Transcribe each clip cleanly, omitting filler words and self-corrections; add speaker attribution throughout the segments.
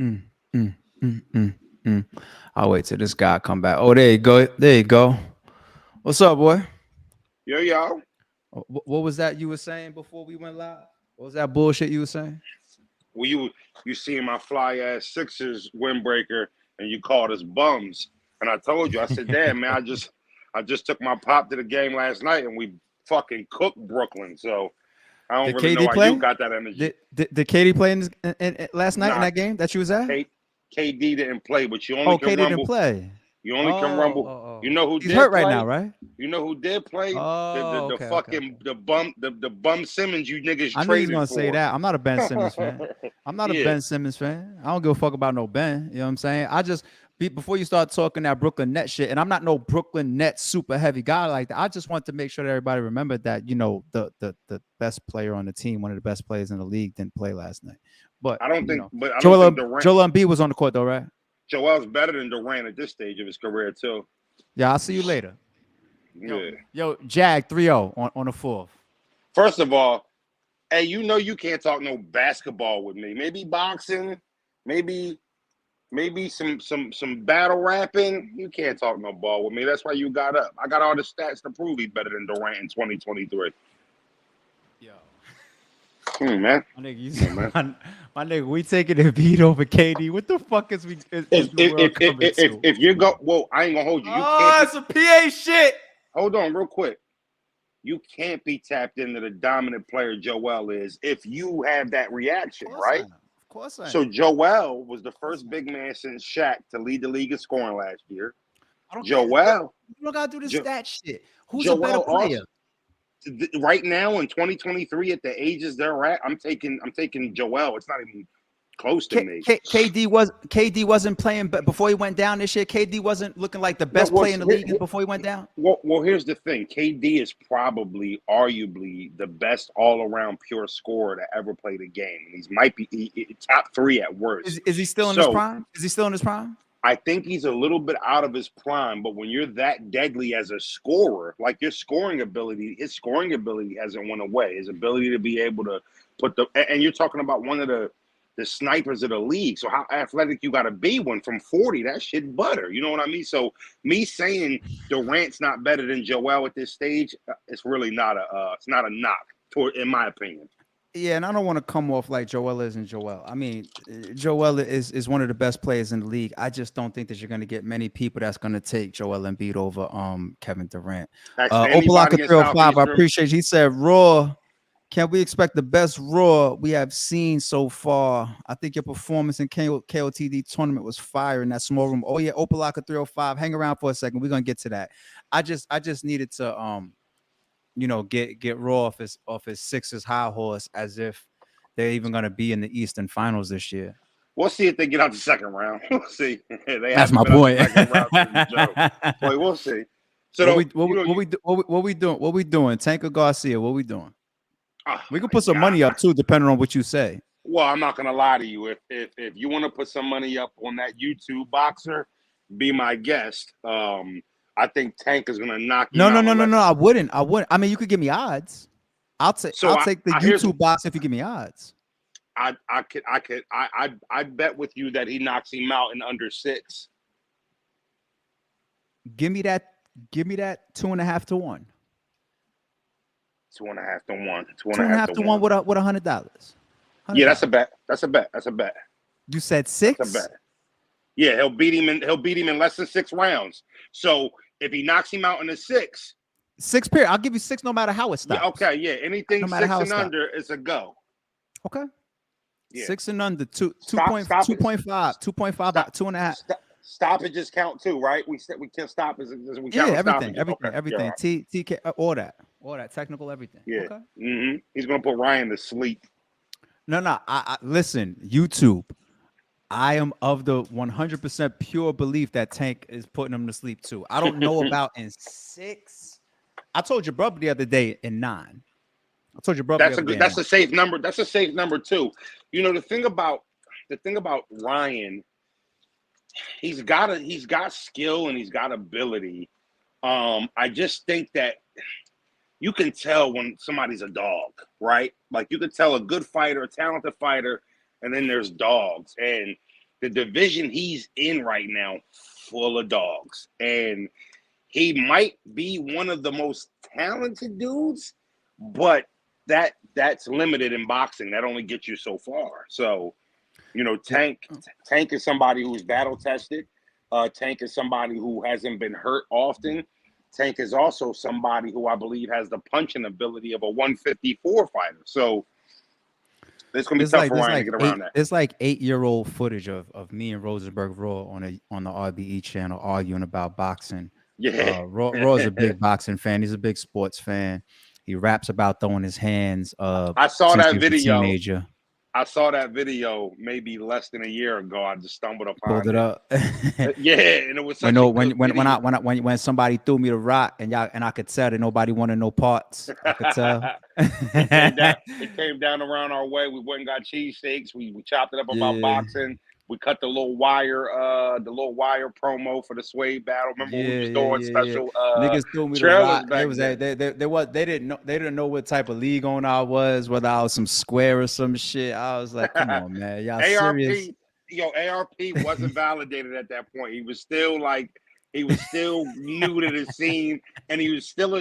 Speaker 1: Mm, mm, mm, mm. I'll wait till this guy come back. Oh, there you go. There you go. What's up, boy?
Speaker 2: Yo.
Speaker 1: What was that you were saying before we went live? What was that bullshit you were saying?
Speaker 2: Well, you seeing my fly ass Sixers windbreaker, and you called us bums. And I told you, I said, damn man, I just took my pop to the game last night, and we fucking cooked Brooklyn. So I don't
Speaker 1: Did
Speaker 2: really know
Speaker 1: KD
Speaker 2: why you
Speaker 1: play?
Speaker 2: got that energy.
Speaker 1: Did KD play last night in
Speaker 2: Nah,
Speaker 1: that game that you was at?
Speaker 2: KD didn't play, but you only
Speaker 1: Oh,
Speaker 2: can
Speaker 1: KD didn't
Speaker 2: rumble.
Speaker 1: play.
Speaker 2: You only can
Speaker 1: Oh,
Speaker 2: rumble.
Speaker 1: oh,
Speaker 2: You
Speaker 1: oh.
Speaker 2: know who
Speaker 1: He's hurt
Speaker 2: did
Speaker 1: right now,
Speaker 2: play?
Speaker 1: right?
Speaker 2: You know who did play?
Speaker 1: Oh,
Speaker 2: The
Speaker 1: okay, okay, okay.
Speaker 2: fucking the bum Simmons you niggas
Speaker 1: I knew he was
Speaker 2: traded
Speaker 1: gonna say
Speaker 2: for.
Speaker 1: that. I'm not a Ben Simmons fan. I'm not a
Speaker 2: Yeah,
Speaker 1: Ben Simmons fan. I don't give a fuck about no Ben. You know what I'm saying? Before you start talking that Brooklyn Nets shit, and I'm not no Brooklyn Nets super heavy guy like that. I just want to make sure that everybody remembered that the best player on the team, one of the best players in the league, didn't play last night. But
Speaker 2: I don't think Durant.
Speaker 1: Joel Embiid was on the court though, right?
Speaker 2: Joel's better than Durant at this stage of his career too.
Speaker 1: Yeah, I'll see you later. Yo,
Speaker 2: Yeah.
Speaker 1: yo, Jag 3-0 on the fourth.
Speaker 2: First of all, hey, you know you can't talk no basketball with me. Maybe boxing, maybe some battle rapping. You can't talk no ball with me. That's why you got up. I got all the stats to prove he's better than Durant in 2023.
Speaker 1: Yo.
Speaker 2: Man.
Speaker 1: My nigga,
Speaker 2: Come on, man.
Speaker 1: my nigga, we taking the beat over KD. What the fuck is
Speaker 2: If
Speaker 1: the
Speaker 2: if
Speaker 1: world
Speaker 2: if if
Speaker 1: coming
Speaker 2: if, if
Speaker 1: to?
Speaker 2: if you go, well, I ain't gonna hold you. You can't
Speaker 1: Oh,
Speaker 2: be.
Speaker 1: it's a PA shit.
Speaker 2: Hold on, real quick. You can't be tapped into the dominant player Joel is if you have that
Speaker 1: Of
Speaker 2: reaction,
Speaker 1: course I
Speaker 2: right?
Speaker 1: am. Of course I
Speaker 2: So
Speaker 1: am.
Speaker 2: Joel was the
Speaker 1: Of course
Speaker 2: first
Speaker 1: I am.
Speaker 2: big man since Shaq to lead the league in scoring last year.
Speaker 1: I don't care.
Speaker 2: Joel,
Speaker 1: You don't gotta do this
Speaker 2: jo-
Speaker 1: stat shit. Who's a better
Speaker 2: Joel
Speaker 1: player?
Speaker 2: also right now in 2023 at the ages they're at, I'm taking Joel. It's not even close to me.
Speaker 1: KD wasn't playing, but before he went down this year, KD wasn't looking like the
Speaker 2: No,
Speaker 1: best player in the league before he went down.
Speaker 2: here's the thing. KD is probably, arguably, the best all-around pure scorer to ever play the game, and he's might be top three at worst.
Speaker 1: Is he still in his
Speaker 2: So
Speaker 1: prime? Is he still in his prime?
Speaker 2: I think he's a little bit out of his prime, but when you're that deadly as a scorer, like his scoring ability hasn't went away. His ability to be able to and you're talking about one of the snipers of the league. So how athletic you got to be when from 40, that shit butter. You know what I mean? So me saying Durant's not better than Joel at this stage, it's really not it's not a knock, in my opinion.
Speaker 1: Yeah, and I don't want to come off like Joel isn't Joel. I mean, Joel is one of the best players in the league. I just don't think that you're going to get many people that's going to take Joel Embiid over Kevin Durant.
Speaker 2: Ask
Speaker 1: Opalaka
Speaker 2: anybody in
Speaker 1: 305, I
Speaker 2: Southeastern.
Speaker 1: appreciate you. He said, Raw, can we expect the best Raw we have seen so far? I think your performance in KOTD tournament was fire in that small room. Oh yeah, Opalaka 305. Hang around for a second. We're going to get to that. I just needed to get Raw off his Sixers high horse as if they're even going to be in the Eastern Finals this year.
Speaker 2: We'll see if they get out the second round. We'll see. They
Speaker 1: That's
Speaker 2: haven't
Speaker 1: my
Speaker 2: been out the
Speaker 1: point.
Speaker 2: second round since Joe. Well, we'll see. So,
Speaker 1: what
Speaker 2: though,
Speaker 1: we what we, what we do- what we doing? What we doing? Tanker Garcia. What we doing?
Speaker 2: oh
Speaker 1: We can
Speaker 2: my
Speaker 1: put some
Speaker 2: God.
Speaker 1: money up too, depending on what you say.
Speaker 2: Well, I'm not gonna lie to you. If you want to put some money up on that YouTube boxer, be my guest. I think Tank is gonna knock
Speaker 1: No,
Speaker 2: him
Speaker 1: no,
Speaker 2: out
Speaker 1: no, no, no.
Speaker 2: unless.
Speaker 1: I wouldn't. I wouldn't. I mean, you could give me odds. I'll take.
Speaker 2: So
Speaker 1: I'll take the
Speaker 2: here's
Speaker 1: YouTube box if you give me odds.
Speaker 2: I bet with you that he knocks him out in under 6.
Speaker 1: Give me that. Give me that 2.5 to 1.
Speaker 2: 2.5 to 1. Two and
Speaker 1: Two
Speaker 2: a
Speaker 1: and a
Speaker 2: half
Speaker 1: half
Speaker 2: to
Speaker 1: to one
Speaker 2: one.
Speaker 1: with $100. hundred
Speaker 2: Yeah, that's a
Speaker 1: dollars.
Speaker 2: bet. That's a bet. That's a bet.
Speaker 1: You said
Speaker 2: That's a
Speaker 1: six.
Speaker 2: bet. Yeah, he'll beat him in less than 6 rounds. So if he knocks him out in the 6,
Speaker 1: Six period. I'll give you six no matter how it
Speaker 2: yeah,
Speaker 1: stops.
Speaker 2: okay, yeah, anything
Speaker 1: No matter
Speaker 2: 6
Speaker 1: how it
Speaker 2: and
Speaker 1: stops.
Speaker 2: under is a go.
Speaker 1: Okay.
Speaker 2: Yeah,
Speaker 1: Six and under. Two two
Speaker 2: stop,
Speaker 1: point
Speaker 2: stop
Speaker 1: two
Speaker 2: it,
Speaker 1: point five. 2.5
Speaker 2: stop,
Speaker 1: out 2.5.
Speaker 2: stoppages count too, right? We can't stop as we
Speaker 1: Yeah,
Speaker 2: count on
Speaker 1: everything,
Speaker 2: stoppages.
Speaker 1: everything,
Speaker 2: Okay, yeah,
Speaker 1: everything. TK, all that technical, everything.
Speaker 2: yeah.
Speaker 1: Okay.
Speaker 2: He's gonna put Ryan to sleep.
Speaker 1: No, no. I listen. YouTube. I am of the 100% pure belief that Tank is putting him to sleep too. I don't know about in 6. I told your brother the other day in 9. I told your brother the
Speaker 2: That's a
Speaker 1: other day
Speaker 2: good.
Speaker 1: in
Speaker 2: That's
Speaker 1: 9.
Speaker 2: a safe number. That's a safe number too. You know the thing about Ryan, he's got skill and he's got ability. I just think that you can tell when somebody's a dog, right? Like you can tell a good fighter, a talented fighter, and then there's dogs. And the division he's in right now, full of dogs. And he might be one of the most talented dudes, but that's limited in boxing. That only gets you so far. So, you know, Tank is somebody who's battle tested. Tank is somebody who hasn't been hurt often. Tank is also somebody who I believe has the punching ability of a 154 fighter. So it's gonna be tough for Ryan to get around that.
Speaker 1: It's like 8-year-old footage of me and Rosenberg Raw on the RBE channel arguing about boxing.
Speaker 2: Yeah.
Speaker 1: Raw is a big boxing fan. He's a big sports fan. He raps about throwing his hands
Speaker 2: I saw
Speaker 1: since
Speaker 2: that
Speaker 1: he was a
Speaker 2: video.
Speaker 1: teenager.
Speaker 2: I saw that video maybe less than a year ago. I just stumbled upon
Speaker 1: Pulled it up.
Speaker 2: Yeah, and it was such a good video.
Speaker 1: When somebody threw me the rock and I could tell that nobody wanted no parts. I could tell.
Speaker 2: It came down around our way. We went and got cheesesteaks. We chopped it up about boxing. We cut the little wire promo for the Suede battle. Remember we was doing special
Speaker 1: niggas threw me the rock. They didn't know what type of league owner I was, whether I was some square or some shit. I was like, come on, man, y'all serious?
Speaker 2: ARP wasn't validated at that point. He was still new to the scene, and he was still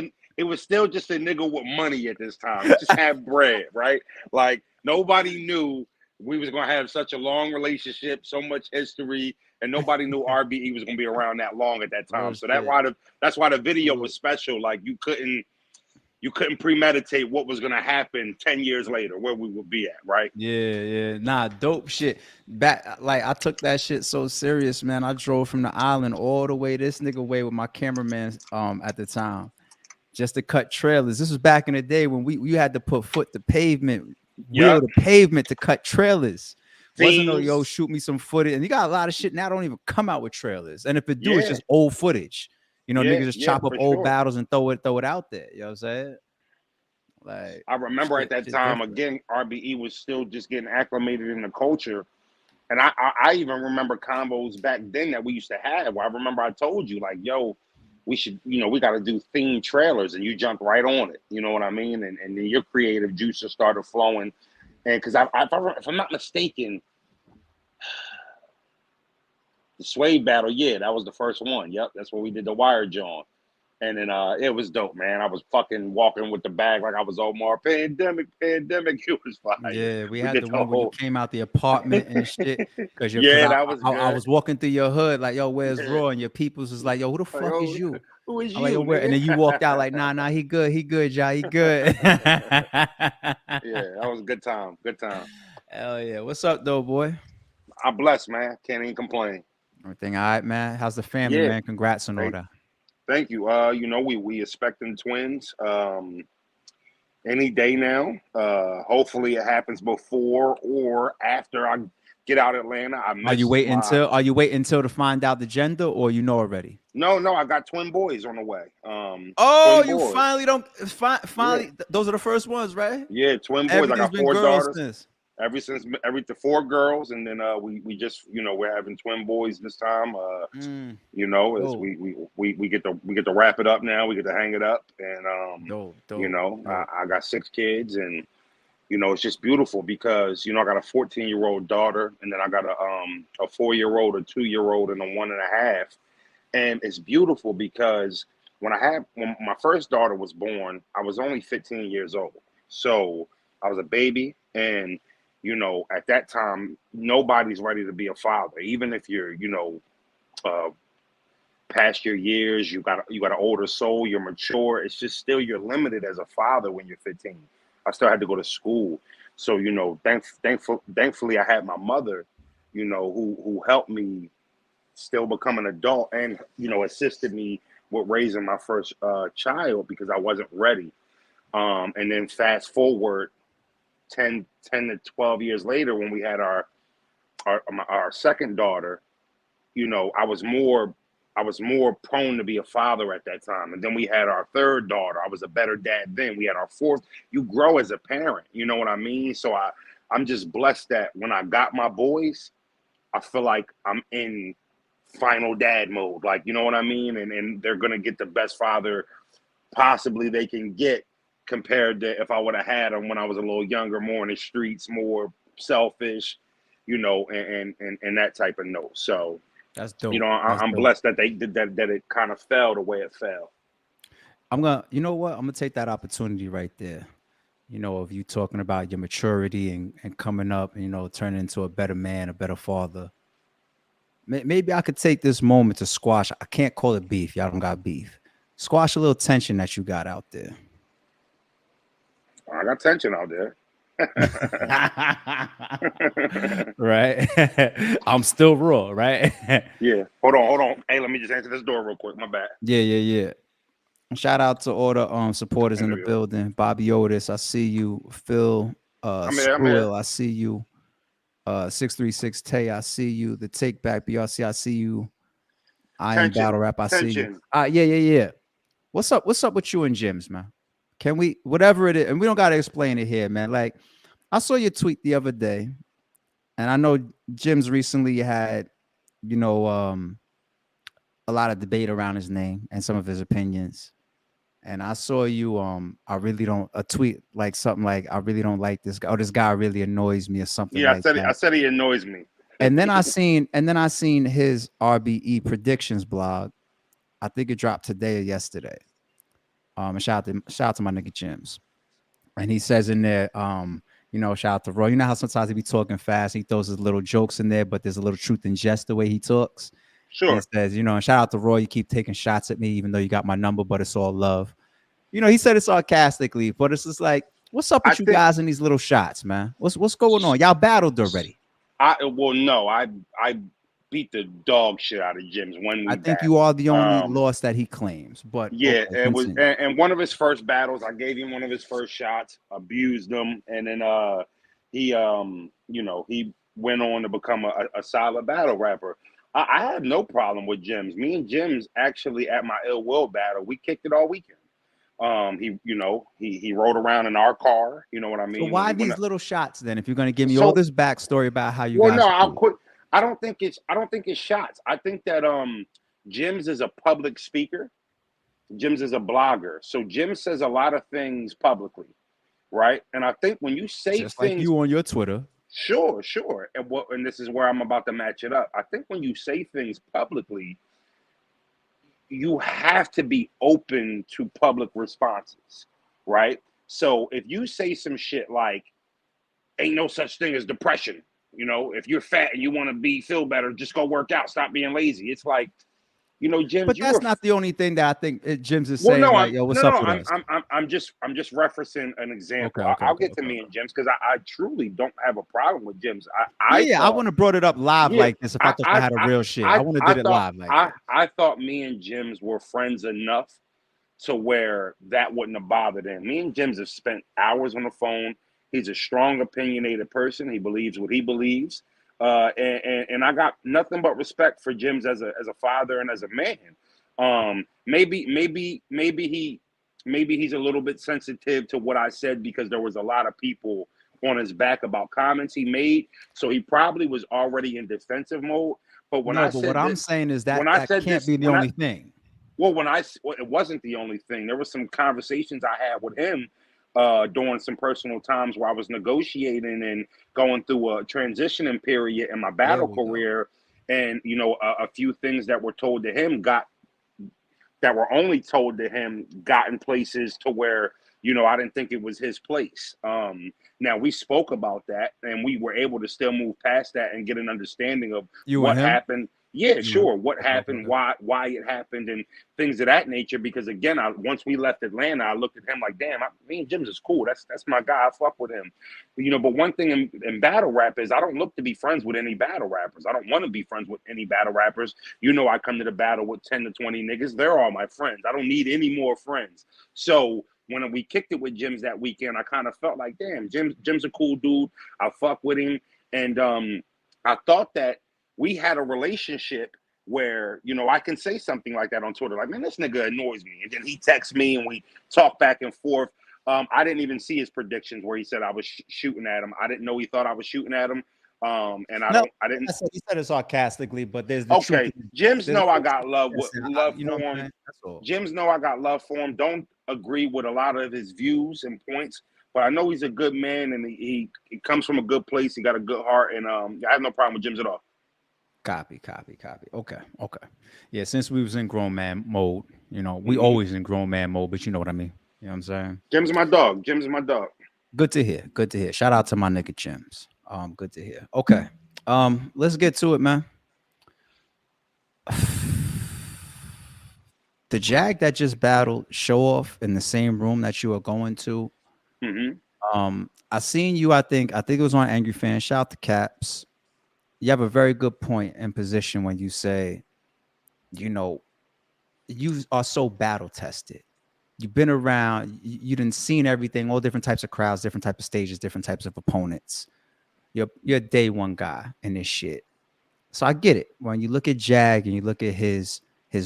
Speaker 2: just a nigga with money at this time. He just had bread, right? Like nobody knew we was gonna have such a long relationship, so much history, and nobody knew RBE was gonna be around that long at that time. So that's why the video was special. Like you couldn't premeditate what was gonna happen 10 years later, where we would be at, right?
Speaker 1: Yeah. Nah, dope shit. Back like I took that shit so serious, man. I drove from the island all the way this nigga way with my cameraman at the time, just to cut trailers. This was back in the day when we had to put foot to pavement. Wheel the pavement to cut trailers. Wasn't no yo shoot me some footage, and you got a lot of shit now don't even come out with trailers, and if it do, it's just old footage. You know, niggas just chop up old battles and throw it out there. You know what I'm saying? Like
Speaker 2: I remember at that time again, RBE was still just getting acclimated in the culture, and I even remember combos back then that we used to have. Where I remember I told you like, yo, we should, we got to do themed trailers, and you jumped right on it. You know what I mean? And then your creative juices started flowing. And because if I'm not mistaken, the Suede battle, that was the first one. Yep, that's where we did the wire John. And then it was dope, man. I was fucking walking with the bag like I was Omar. Pandemic. It was fine.
Speaker 1: Yeah, we had the one where you came out the apartment and shit. Cause
Speaker 2: that was good.
Speaker 1: I was walking through your hood like, yo, where's Raw? And your peoples was like, yo, who the fuck is you?
Speaker 2: Who is you?
Speaker 1: Like, yo, and then you walked out like, nah, he good, Ja, he good.
Speaker 2: Yeah, that was a good time. Good time.
Speaker 1: Hell yeah. What's up, though, boy?
Speaker 2: I'm blessed, man. Can't even complain.
Speaker 1: Everything all right, man? How's the family, man? Congrats on all that.
Speaker 2: Thank you. We expecting twins any day now. Hopefully it happens before or after I get out of Atlanta.
Speaker 1: Are you waiting until to find out the gender, or you know already?
Speaker 2: No, I got twin boys on the way.
Speaker 1: You finally finally those are the first ones, right?
Speaker 2: Yeah, twin boys. I got 4 daughters. Every 4 girls, and then we just we're having twin boys this time. We get to wrap it up now. We get to hang it up, and
Speaker 1: dope.
Speaker 2: I got 6 kids, and it's just beautiful because I got a 14-year-old daughter, and then I got a 4-year-old, a 2-year-old, and a 1.5, and it's beautiful because when my first daughter was born, I was only 15 years old, so I was a baby, and at that time, nobody's ready to be a father. Even if you're, past your years, you got an older soul, you're mature. It's just still you're limited as a father when you're 15. I still had to go to school, so thankfully I had my mother, who helped me still become an adult and assisted me with raising my first child because I wasn't ready. And then fast forward 10 to 12 years later, when we had our second daughter, I was more prone to be a father at that time. And then we had our third daughter. I was a better dad then. We had our fourth. You grow as a parent, you know what I mean? So I'm just blessed that when I got my boys, I feel like I'm in final dad mode. Like, you know what I mean? And they're going to get the best father possibly they can get, compared to if I would have had them when I was a little younger, more in the streets, more selfish, and that type of note. So,
Speaker 1: That's dope. That's
Speaker 2: I'm
Speaker 1: dope.
Speaker 2: blessed that they did that it kind of fell the way it fell.
Speaker 1: You know what? I'm gonna take that opportunity right there. Of you talking about your maturity and coming up, turning into a better man, a better father. Maybe I could take this moment to squash. I can't call it beef. Y'all don't got beef. Squash a little tension that you got out there.
Speaker 2: I got tension out there.
Speaker 1: Right? I'm still raw, right?
Speaker 2: Yeah. Hold on. Hey, let me just answer this door real quick. My bad.
Speaker 1: Yeah, yeah, yeah. Shout out to all the supporters
Speaker 2: In
Speaker 1: in
Speaker 2: New
Speaker 1: the
Speaker 2: York.
Speaker 1: building. Bobby Otis, I see you. Phil
Speaker 2: I'm here. I'm here.
Speaker 1: Screwil, I see you. 636 Tay, I see you. The Take Back BRC, I see you. I am
Speaker 2: Tension.
Speaker 1: Battle Rap, I see you.
Speaker 2: Tension.
Speaker 1: Yeah, yeah, yeah. What's up? What's up with you and Jims, man? Can we, whatever it is, and we don't gotta explain it here, man. Like, I saw your tweet the other day, and I know Jims recently had, you know, a lot of debate around his name and some of his opinions. And I saw you, I really don't, a tweet like something like, I really don't like this guy, or this guy really annoys me, or something
Speaker 2: Yeah,
Speaker 1: like
Speaker 2: I
Speaker 1: that.
Speaker 2: said he annoys me.
Speaker 1: And then I seen his RBE predictions blog. I think it dropped today or yesterday. And shout out to my nigga Jims. And he says in there, shout out to Roy. You know how sometimes he be talking fast, he throws his little jokes in there, but there's a little truth in jest the way he talks. And
Speaker 2: Sure.
Speaker 1: it says, and shout out to Roy, you keep taking shots at me, even though you got my number, but it's all love. He said it sarcastically, but it's just like, what's up
Speaker 2: I
Speaker 1: with you
Speaker 2: think
Speaker 1: guys in these little shots, man? What's going on? Y'all battled already.
Speaker 2: I beat the dog shit out of Jim's when
Speaker 1: I
Speaker 2: we
Speaker 1: think you
Speaker 2: battled.
Speaker 1: are the only loss that he claims, but
Speaker 2: Yeah,
Speaker 1: okay,
Speaker 2: it was,
Speaker 1: continue.
Speaker 2: and one of his first battles, I gave him one of his first shots, abused him, and then he went on to become a solid battle rapper. I had no problem with Jims. Me and Jims actually at my Ill Will battle, we kicked it all weekend. He rode around in our car. You know what I
Speaker 1: So
Speaker 2: mean? When
Speaker 1: why
Speaker 2: we went
Speaker 1: these little shots then? If you're going to give me all
Speaker 2: so
Speaker 1: this backstory about how you
Speaker 2: well, no,
Speaker 1: guys
Speaker 2: I'll
Speaker 1: cool.
Speaker 2: quit. I don't think it's shots. I think that Jims is a public speaker. Jims is a blogger. So Jim says a lot of things publicly, right? And I think when you say
Speaker 1: Just like
Speaker 2: things,
Speaker 1: you on your Twitter.
Speaker 2: sure. And this is where I'm about to match it up. I think when you say things publicly, you have to be open to public responses, right? So if you say some shit like, ain't no such thing as depression, if you're fat and you want to feel better, just go work out, stop being lazy. It's like, James,
Speaker 1: But
Speaker 2: you were
Speaker 1: that's not the only thing that I think Jim's is
Speaker 2: well.
Speaker 1: saying,
Speaker 2: No,
Speaker 1: like, yo, what's up with us?
Speaker 2: I'm just referencing an
Speaker 1: Okay,
Speaker 2: example.
Speaker 1: okay,
Speaker 2: I'll
Speaker 1: okay,
Speaker 2: get to
Speaker 1: okay,
Speaker 2: me
Speaker 1: okay.
Speaker 2: and Jim's because I truly don't have a problem with Jim's. I
Speaker 1: Yeah, I
Speaker 2: thought,
Speaker 1: wouldn't have brought it up live
Speaker 2: yeah,
Speaker 1: like this if I thought I had a real shit. I wouldn't have
Speaker 2: I
Speaker 1: did it
Speaker 2: thought
Speaker 1: live like this.
Speaker 2: I thought me and Jim's were friends enough to where that wouldn't have bothered him. Me and Jim's have spent hours on the phone. He's a strong, opinionated person. He believes what he believes, and I got nothing but respect for Jim's as a father and as a man. Maybe he's a little bit sensitive to what I said because there was a lot of people on his back about comments he made, so he probably was already in defensive mode. But when
Speaker 1: No,
Speaker 2: I
Speaker 1: but what
Speaker 2: said
Speaker 1: I'm
Speaker 2: that,
Speaker 1: saying is
Speaker 2: when
Speaker 1: that
Speaker 2: I
Speaker 1: that
Speaker 2: said
Speaker 1: can't
Speaker 2: this,
Speaker 1: be the only thing.
Speaker 2: it wasn't the only thing. There was some conversations I had with him during some personal times where I was negotiating and going through a transitioning period in my
Speaker 1: There
Speaker 2: battle
Speaker 1: we go.
Speaker 2: career, and a few things that were told to him that were only told to him got in places to where I didn't think it was his place. Now we spoke about that, and we were able to still move past that and get an understanding of
Speaker 1: You and
Speaker 2: what
Speaker 1: him?
Speaker 2: happened. Yeah,
Speaker 1: You and him?
Speaker 2: sure. What
Speaker 1: Okay, okay,
Speaker 2: happened?
Speaker 1: okay.
Speaker 2: Why it happened, and things of that nature. Because again, once we left Atlanta, I looked at him like, damn, me and Jim's is cool. That's my guy. I fuck with him. But one thing in battle rap is I don't look to be friends with any battle rappers. I don't want to be friends with any battle rappers. I come to the battle with 10 to 20 niggas. They're all my friends. I don't need any more friends. So when we kicked it with Jim's that weekend, I kind of felt like, damn, Jim's a cool dude. I fuck with him. And I thought that we had a relationship where, I can say something like that on Twitter, like, man, this nigga annoys me. And then he texts me and we talk back and forth. I didn't even see his predictions where he said I was shooting at him. I didn't know he thought I was shooting at him. And
Speaker 1: No,
Speaker 2: I didn't.
Speaker 1: he said it sarcastically, but there's the truth.
Speaker 2: Okay, Jim's
Speaker 1: There's
Speaker 2: know I
Speaker 1: the
Speaker 2: got love
Speaker 1: you know
Speaker 2: for
Speaker 1: what I'm
Speaker 2: him.
Speaker 1: saying? That's all.
Speaker 2: Jim's know I got love for him. Don't agree with a lot of his views and points, but I know he's a good man, and he comes from a good place. He got a good heart, and I have no problem with Jims at all.
Speaker 1: Copy. Okay. Yeah, since we was in grown man mode, we
Speaker 2: Hmm.
Speaker 1: always in grown man mode, but you know what I mean. You know what I'm saying?
Speaker 2: Jims is my dog. Jims is my dog.
Speaker 1: Good to hear. Good to hear. Shout out to my nigga Jims. Good to hear. Okay. Let's get to it, man. The Jag that just battled Show Off in the same room that you are going to.
Speaker 2: Hmm.
Speaker 1: I seen you. I think it was on Angry Fan. Shout out to Caps. You have a very good point in position when you say, you know, you are so battle tested. You've been around. You done seen everything, all different types of crowds, different types of stages, different types of opponents. You're a day one guy in this shit. So I get it. When you look at Jag and you look at his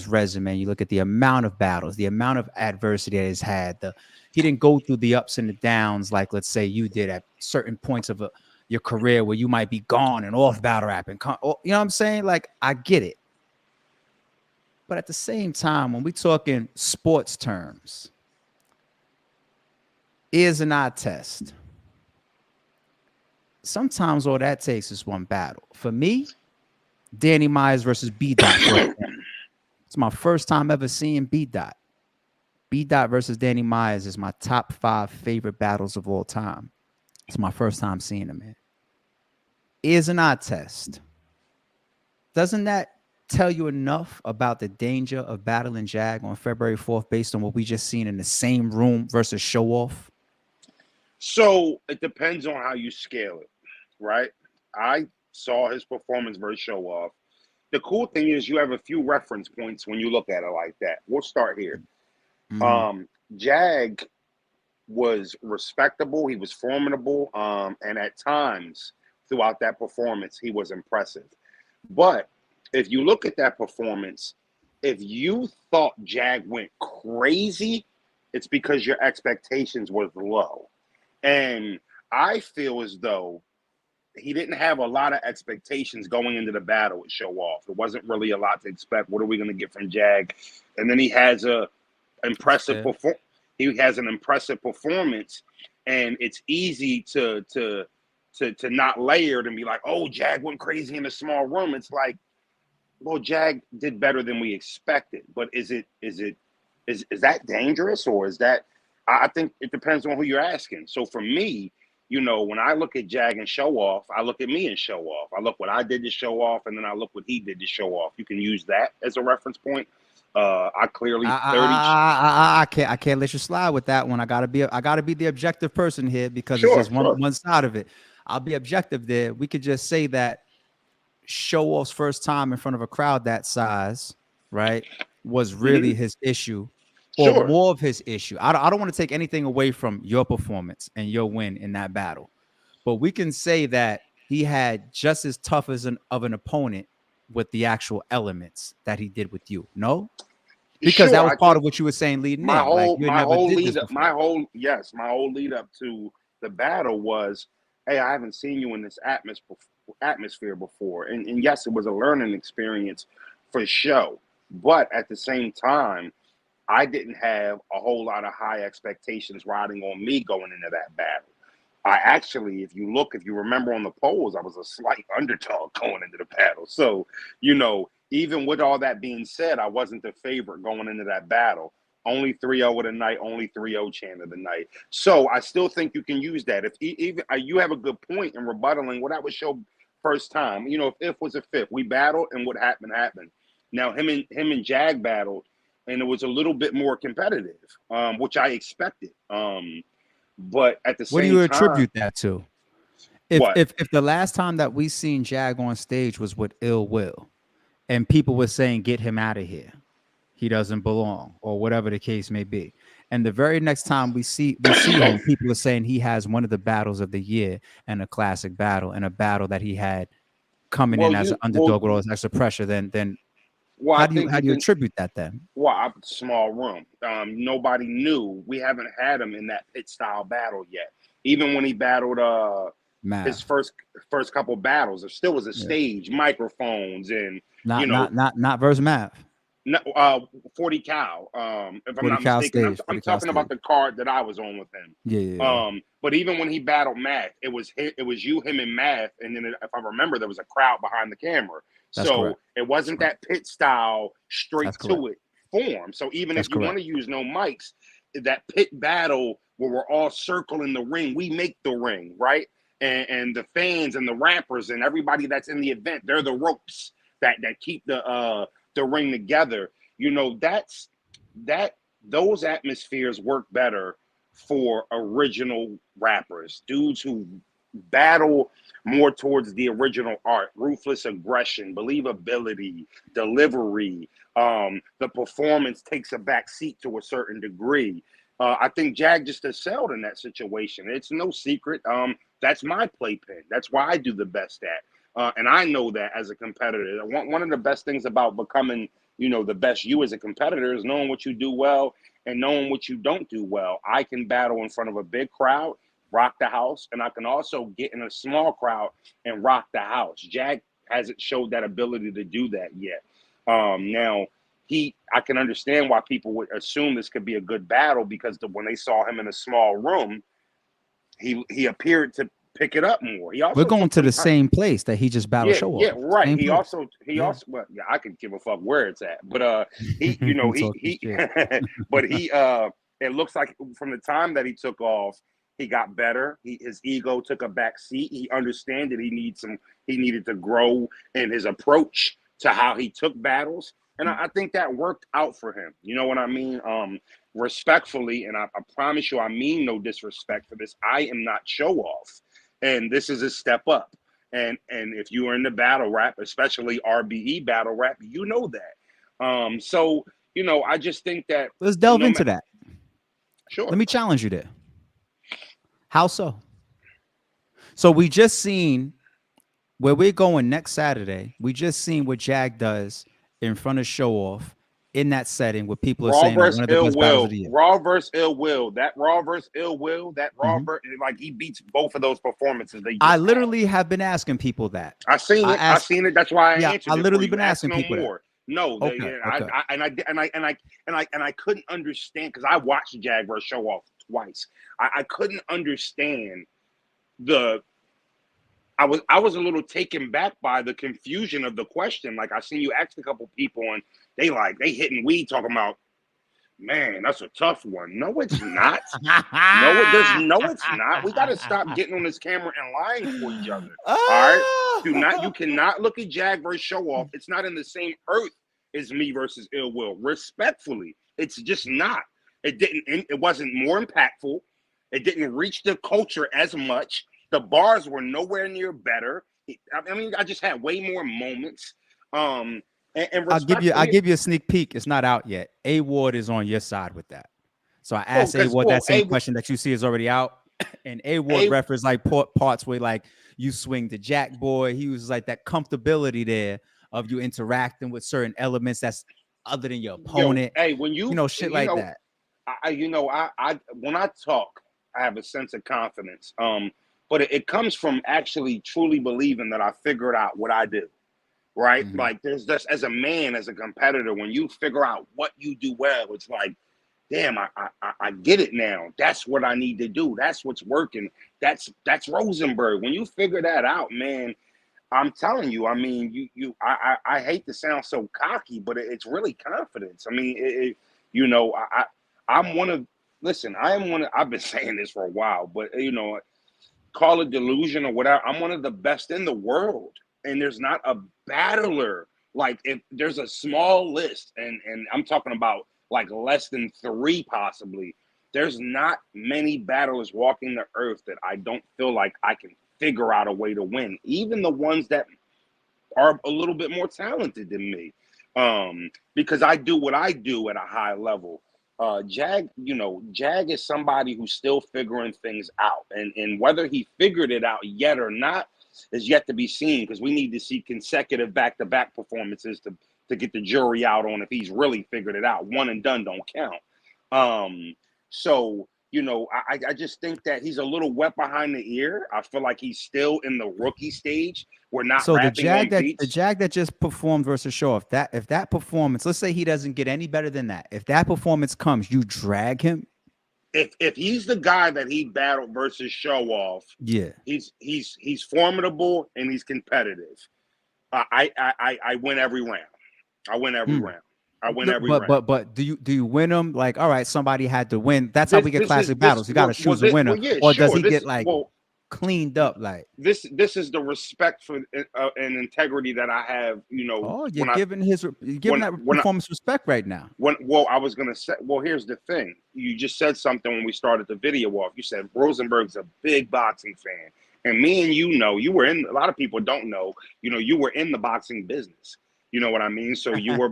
Speaker 1: resume, you look at the amount of battles, the amount of adversity that he's had. He didn't go through the ups and the downs like, let's say, you did at certain points of your career where you might be gone and off battle rap and you know what I'm saying? Like, I get it. But at the same time, when we talking sports terms, is an eye test. Sometimes all that takes is one battle. For me, Danny Myers versus B Dot, for example. It's my first time ever seeing B Dot. B Dot versus Danny Myers is my top 5 favorite battles of all time. It's my first time seeing him, man. Is an eye test. Doesn't that tell you enough about the danger of battling Jag on February 4th based on what we just seen in the same room versus Show Off?
Speaker 2: So it depends on how you scale it, right? I saw his performance versus Show Off. The cool thing is you have a few reference points when you look at it like that. We'll start here.
Speaker 1: Mm-hmm.
Speaker 2: Jag was respectable. He was formidable. And at times throughout that performance, he was impressive. But if you look at that performance, if you thought Jag went crazy, it's because your expectations were low. And I feel as though he didn't have a lot of expectations going into the battle with Show Off. It wasn't really a lot to expect. What are we going to get from Jag? And then he has a impressive perform. He has an impressive performance, and it's easy to not layer it and be like, oh, Jag went crazy in a small room. It's like, well, Jag did better than we expected. But is that dangerous, or is that? I think it depends on who you're asking. So for me, when I look at Jag and Show Off, I look at me and Show Off. I look what I did to Show Off, and then I look what he did to Show Off. You can use that as a reference point. I clearly 30.
Speaker 1: I can't let you slide with that one. I gotta be the objective person here because it's
Speaker 2: Sure,
Speaker 1: just
Speaker 2: sure.
Speaker 1: one side of it. I'll be objective there. We could just say that Show Off's first time in front of a crowd that size, right, was really
Speaker 2: Mm-hmm.
Speaker 1: his issue, or
Speaker 2: Sure.
Speaker 1: more of his issue. I don't want to take anything away from your performance and your win in that battle, but we can say that he had just as tough as of an opponent with the actual elements that he did with you. No, because that
Speaker 2: Sure.
Speaker 1: was
Speaker 2: I
Speaker 1: part
Speaker 2: think
Speaker 1: of what you were saying leading
Speaker 2: my
Speaker 1: in. Like,
Speaker 2: whole
Speaker 1: you
Speaker 2: my
Speaker 1: never
Speaker 2: whole
Speaker 1: did
Speaker 2: lead
Speaker 1: this
Speaker 2: up
Speaker 1: before.
Speaker 2: my whole lead up to the battle was, hey, I haven't seen you in this atmosphere before. And yes, it was a learning experience for sure. But at the same time, I didn't have a whole lot of high expectations riding on me going into that battle. I actually, if you remember on the polls, I was a slight underdog going into the battle. So, even with all that being said, I wasn't the favorite going into that battle. Only 3-0 of the night, only 3-0 chant of the night. So I still think you can use that. If even you have a good point in rebuttaling what I would show first time. If was a fifth, we battled and what happened happened. Now him and Jag battled, and it was a little bit more competitive, which I expected. But at the
Speaker 1: What do
Speaker 2: same
Speaker 1: you
Speaker 2: time,
Speaker 1: attribute that to? If
Speaker 2: what?
Speaker 1: if if the last time that we seen Jag on stage was with Ill Will, and people were saying get him out of here, he doesn't belong, or whatever the case may be, and the very next time we see him, people are saying he has one of the battles of the year and a classic battle and a battle that he had coming
Speaker 2: Well,
Speaker 1: in as an underdog with all this extra pressure. Then
Speaker 2: I
Speaker 1: how do you
Speaker 2: think
Speaker 1: how
Speaker 2: you
Speaker 1: do you
Speaker 2: can.
Speaker 1: attribute that then?
Speaker 2: Well, small room. Nobody knew. We haven't had him in that pit style battle yet. Even when he battled his
Speaker 1: Math,
Speaker 2: first couple battles, there still was a
Speaker 1: yeah,
Speaker 2: stage, microphones, and you
Speaker 1: not
Speaker 2: know
Speaker 1: not not not versus math.
Speaker 2: No, 40 Cal. If I'm
Speaker 1: 40
Speaker 2: not
Speaker 1: Cal
Speaker 2: mistaken,
Speaker 1: stage.
Speaker 2: I'm
Speaker 1: 40 Cal
Speaker 2: talking about
Speaker 1: stage.
Speaker 2: the card that I was on with him.
Speaker 1: Yeah, yeah.
Speaker 2: But even when he battled Math, it was you, him, and Math, and then if I remember, there was a crowd behind the camera.
Speaker 1: That's correct.
Speaker 2: So it wasn't that pit style straight
Speaker 1: That's correct.
Speaker 2: to it form. So even
Speaker 1: That's
Speaker 2: if you want
Speaker 1: correct.
Speaker 2: to use no mics, that pit battle where we're all circling the ring, we make the ring, right? And the fans and the rappers and everybody that's in the event, they're the ropes that keep the ring together. You know, those atmospheres work better for original rappers, dudes who battle more towards the original art, ruthless aggression, believability, delivery. The performance takes a back seat to a certain degree. I think Jag just excelled in that situation. It's no secret. That's my playpen. That's why I do the best at. And I know that as a competitor. One of the best things about becoming, the best you as a competitor is knowing what you do well and knowing what you don't do well. I can battle in front of a big crowd, rock the house, and I can also get in a small crowd and rock the house. Jag hasn't showed that ability to do that yet. Now, I can understand why people would assume this could be a good battle because when they saw him in a small room, he appeared to pick it up more. He
Speaker 1: We're
Speaker 2: also
Speaker 1: going
Speaker 2: took
Speaker 1: to
Speaker 2: some
Speaker 1: the
Speaker 2: time.
Speaker 1: same place that he just battled
Speaker 2: Yeah,
Speaker 1: show
Speaker 2: yeah,
Speaker 1: off.
Speaker 2: right.
Speaker 1: Same
Speaker 2: He
Speaker 1: place.
Speaker 2: also
Speaker 1: Yeah.
Speaker 2: well, yeah, I could give a fuck where it's at. But
Speaker 1: Talking
Speaker 2: he
Speaker 1: shit.
Speaker 2: but it looks like from the time that he took off, he got better. His ego took a back seat. He understand that he needed to grow in his approach to how he took battles. And I think that worked out for him. You know what I mean? Respectfully, and I promise you, I mean no disrespect for this. I am not show off. And this is a step up. And if you are in the battle rap, especially RBE battle rap, you know that. So, I just think that
Speaker 1: Let's delve
Speaker 2: no
Speaker 1: into
Speaker 2: matter.
Speaker 1: that.
Speaker 2: Sure.
Speaker 1: Let me challenge you there. How so? So we just seen where we're going next Saturday. We just seen what Jag does in front of show off in that setting where people are
Speaker 2: Raw
Speaker 1: saying, oh,
Speaker 2: versus
Speaker 1: one of the
Speaker 2: Ill
Speaker 1: best battles of
Speaker 2: Will.
Speaker 1: the year.
Speaker 2: Raw versus Ill Will. That Raw versus Ill Will. That Raw
Speaker 1: Mhm.
Speaker 2: like he beats both of those performances they
Speaker 1: I
Speaker 2: just had.
Speaker 1: literally have been asking people that.
Speaker 2: I seen it. I seen it. That's why I
Speaker 1: Yeah, I
Speaker 2: answered it for
Speaker 1: literally
Speaker 2: you.
Speaker 1: been
Speaker 2: Ask
Speaker 1: asking
Speaker 2: no
Speaker 1: people that.
Speaker 2: more. No,
Speaker 1: Okay, okay.
Speaker 2: I couldn't understand because I watched Jaguar show off twice. I couldn't understand the. I was a little taken back by the confusion of the question. Like I seen you ask a couple people and they hitting weed talking about, man, that's a tough one. No, it's not. No, it's not. We got to stop getting on this camera and lying for each other. All right. You cannot look at Jag versus Show Off. It's not in the same earth as me versus Ill Will. Respectfully, it's just not. It wasn't more impactful. It didn't reach the culture as much. The bars were nowhere near better. I mean, I just had way more moments. And
Speaker 1: I'll
Speaker 2: respectfully,
Speaker 1: give you a sneak peek. It's not out yet. A Ward is on your side with that. So I
Speaker 2: well,
Speaker 1: asked A
Speaker 2: because
Speaker 1: Ward that same
Speaker 2: A
Speaker 1: question that you see is already out. And A Ward
Speaker 2: A
Speaker 1: referenced like parts where like you swing the Jack Boy. He was like that comfortability there of you interacting with certain elements that's other than your opponent.
Speaker 2: when
Speaker 1: Shit like that.
Speaker 2: I when I talk, I have a sense of confidence. But it comes from actually truly believing that I figured out what I do. Right?
Speaker 1: Mhm.
Speaker 2: Like there's just as a man, as a competitor, when you figure out what you do well, it's like, damn, I get it now. That's what I need to do. That's what's working. That's Rosenberg. When you figure that out, man, I'm telling you, I mean, I hate to sound so cocky, but it's really confidence. I mean, I'm one of, listen, I am one of, I've been saying this for a while, but call it delusion or whatever. I'm one of the best in the world. And there's not a battler. Like if there's a small list, and I'm talking about like less than 3 possibly, there's not many battlers walking the earth that I don't feel like I can figure out a way to win. Even the ones that are a little bit more talented than me. Because I do what I do at a high level. Jag is somebody who's still figuring things out. And whether he figured it out yet or not is yet to be seen, because we need to see consecutive back-to-back performances to get the jury out on if he's really figured it out. One and done don't count. So, I just think that he's a little wet behind the ear. I feel like he's still in the rookie stage. We're not
Speaker 1: So the
Speaker 2: rapping on
Speaker 1: Jag that
Speaker 2: beats.
Speaker 1: just performed versus Shaw, if that performance, let's say he doesn't get any better than that, if that performance comes, you drag him.
Speaker 2: If he's the guy that he battled versus Show Off,
Speaker 1: Yeah.
Speaker 2: he's formidable and he's competitive. I win every round. I win every round. I win every round.
Speaker 1: But do you win them? Like, all right, somebody had to win. That's how we get
Speaker 2: This is
Speaker 1: classic
Speaker 2: this
Speaker 1: battles. You got to choose a winner,
Speaker 2: yeah,
Speaker 1: or does
Speaker 2: sure.
Speaker 1: he get like cleaned up? Like,
Speaker 2: this is the respect for and integrity that I have.
Speaker 1: oh, you're
Speaker 2: when I
Speaker 1: giving that
Speaker 2: when
Speaker 1: performance respect right now.
Speaker 2: I was gonna say. Well, here's the thing. You just said something when we started the video off. You said Rosenberg's a big boxing fan, and me and you were in. A lot of people don't know. You were in the boxing business. You know what I mean? So you were,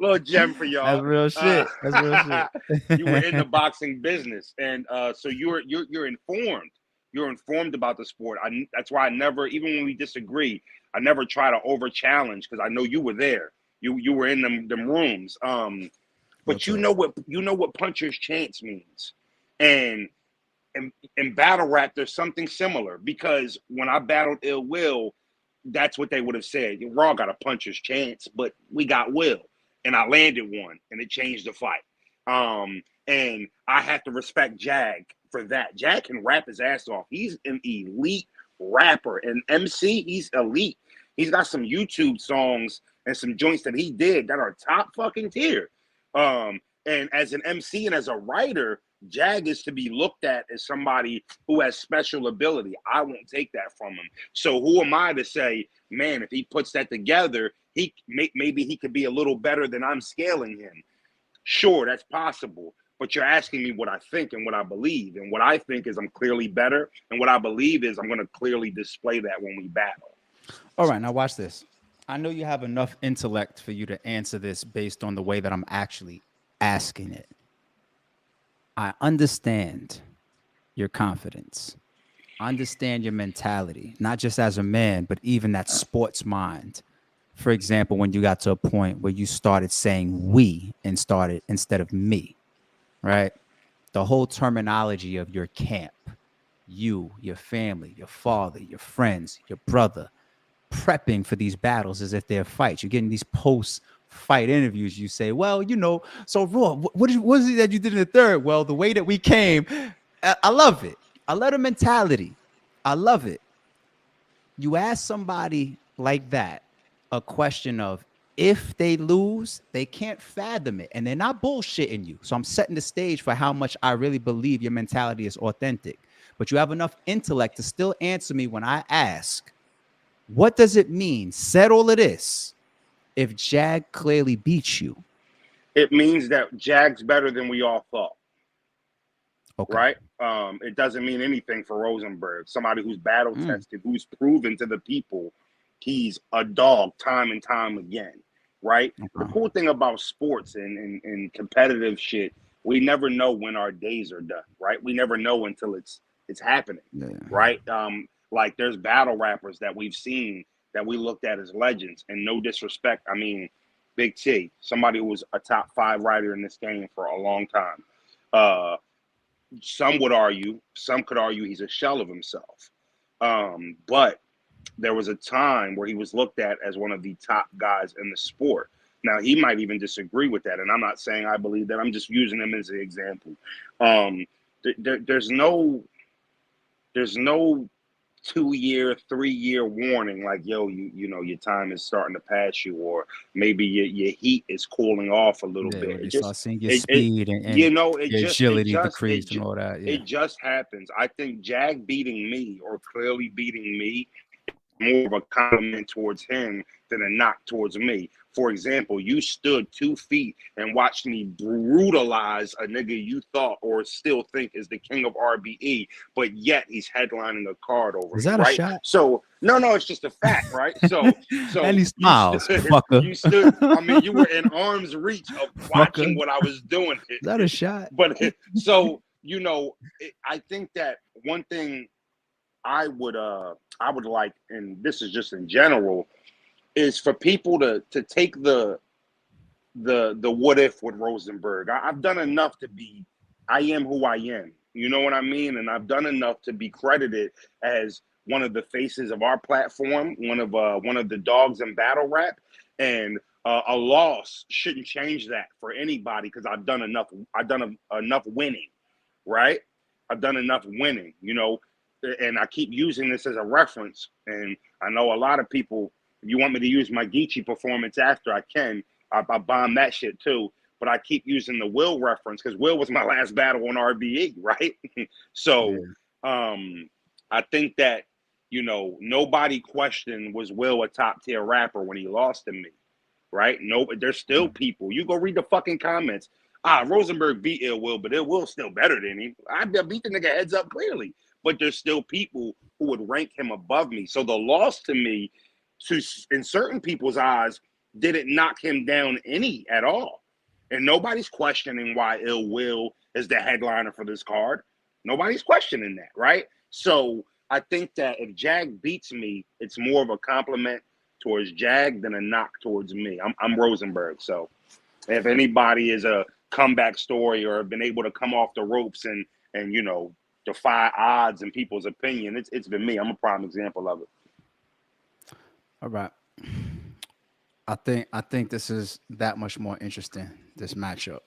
Speaker 2: little gem for y'all.
Speaker 1: That's real shit. That's real shit.
Speaker 2: You were in the boxing business, and so you're informed. You're informed about the sport. That's why I never, even when we disagree, I never try to over challenge because I know you were there. You were in them rooms. But you know what puncher's chance means, and in battle rap, there's something similar because when I battled Ill Will, that's what they would have said. Raw got a puncher's chance, but we got Will, and I landed one, and it changed the fight. And I have to respect Jag for that. Jag can rap his ass off. He's an elite rapper, and MC, he's elite. He's got some YouTube songs and some joints that he did that are top fucking tier. And as an MC and as a writer, Jag is to be looked at as somebody who has special ability. I won't take that from him. So who am I to say, man, if he puts that together, maybe he could be a little better than I'm scaling him. Sure, that's possible. But you're asking me what I think and what I believe. And what I think is I'm clearly better. And what I believe is I'm going to clearly display that when we battle.
Speaker 1: All right, now watch this. I know you have enough intellect for you to answer this based on the way that I'm actually asking it. I understand your confidence. I understand your mentality, not just as a man, but even that sports mind. For example, when you got to a point where you started saying we instead of me, right? The whole terminology of your camp, you, your family, your father, your friends, your brother, prepping for these battles as if they're fights. You're getting these post-fight interviews. You say, well, so Raw, what is it that you did in the third? Well, the way that we came, I love it. I love the mentality. I love it. You ask somebody like that a question of, if they lose, they can't fathom it, and they're not bullshitting you. So I'm setting the stage for how much I really believe your mentality is authentic. But you have enough intellect to still answer me when I ask, what does it mean, said all of this, if Jag clearly beats you?
Speaker 2: It means that Jag's better than we all thought.
Speaker 1: Okay.
Speaker 2: Right? It doesn't mean anything for Rosenberg, somebody who's battle tested, who's proven to the people he's a dog time and time again. Right? The cool thing about sports and competitive shit, we never know when our days are done. Right? We never know until it's happening. Yeah. Right? Like there's battle rappers that we've seen that we looked at as legends, and no disrespect, I mean, Big T, somebody who was a top 5 writer in this game for a long time. Some could argue he's a shell of himself. But there was a time where he was looked at as one of the top guys in the sport. Now, he might even disagree with that, and I'm not saying I believe that. I'm just using him as an example. There's no 2-year, 3-year warning like, yo, your time is starting to pass you, or maybe your heat is cooling off a little bit.
Speaker 1: You start seeing your speed and your agility decrease and all that. Yeah.
Speaker 2: It just happens. I think Jag beating me or clearly beating me more of a compliment towards him than a knock towards me. For example, you stood 2 feet and watched me brutalize a nigga you thought or still think is the king of RBE, but yet he's headlining a card over
Speaker 1: me. Is
Speaker 2: that
Speaker 1: a shot?
Speaker 2: So no, it's just a fact, right? So
Speaker 1: and he smiles.
Speaker 2: You stood. I mean, you were in arm's reach of watching what I was doing.
Speaker 1: Is that a shot?
Speaker 2: But so I think that one thing I would like, and this is just in general, is for people to take the the what if with Rosenberg. I've done enough to be. I am who I am. You know what I mean? And I've done enough to be credited as one of the faces of our platform, one of the dogs in battle rap, and a loss shouldn't change that for anybody because I've done enough. I've done enough winning, right? I've done enough winning, you know, and I keep using this as a reference. And I know a lot of people. If you want me to use my Geechee performance after, I can. I bomb that shit too. But I keep using the Will reference because Will was my last battle on RBE, right?
Speaker 1: Yeah.
Speaker 2: So I think that, you know, nobody questioned was Will a top tier rapper when he lost to me, right? No, there's still people. You go read the fucking comments. Rosenberg beat Ill Will, but Ill Will's still better than him. I beat the nigga heads up clearly, but there's still people who would rank him above me. So the loss to me, in certain people's eyes, didn't knock him down any at all. And nobody's questioning why Ill Will is the headliner for this card. Nobody's questioning that, right? So I think that if Jag beats me, it's more of a compliment towards Jag than a knock towards me. I'm Rosenberg. So if anybody is a comeback story or been able to come off the ropes and you know defy odds and people's opinion, it's been me. I'm a prime example of it.
Speaker 1: All right. I think this is that much more interesting, this matchup.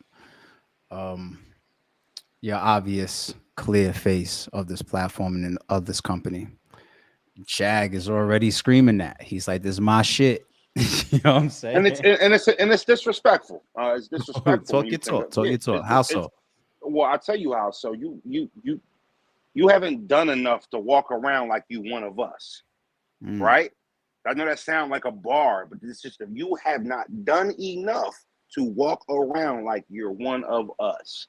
Speaker 1: Your obvious clear face of this platform and of this company. Jag is already screaming that. He's like, this is my shit. You know what I'm saying?
Speaker 2: And it's disrespectful. It's disrespectful when
Speaker 1: Talk
Speaker 2: you
Speaker 1: your
Speaker 2: think of
Speaker 1: talk. Talk
Speaker 2: yeah.
Speaker 1: your talk. How so?
Speaker 2: Well, I'll tell you how. So you haven't done enough to walk around like you one of us, right? I know that sounds like a bar, but it's just that you have not done enough to walk around like you're one of us,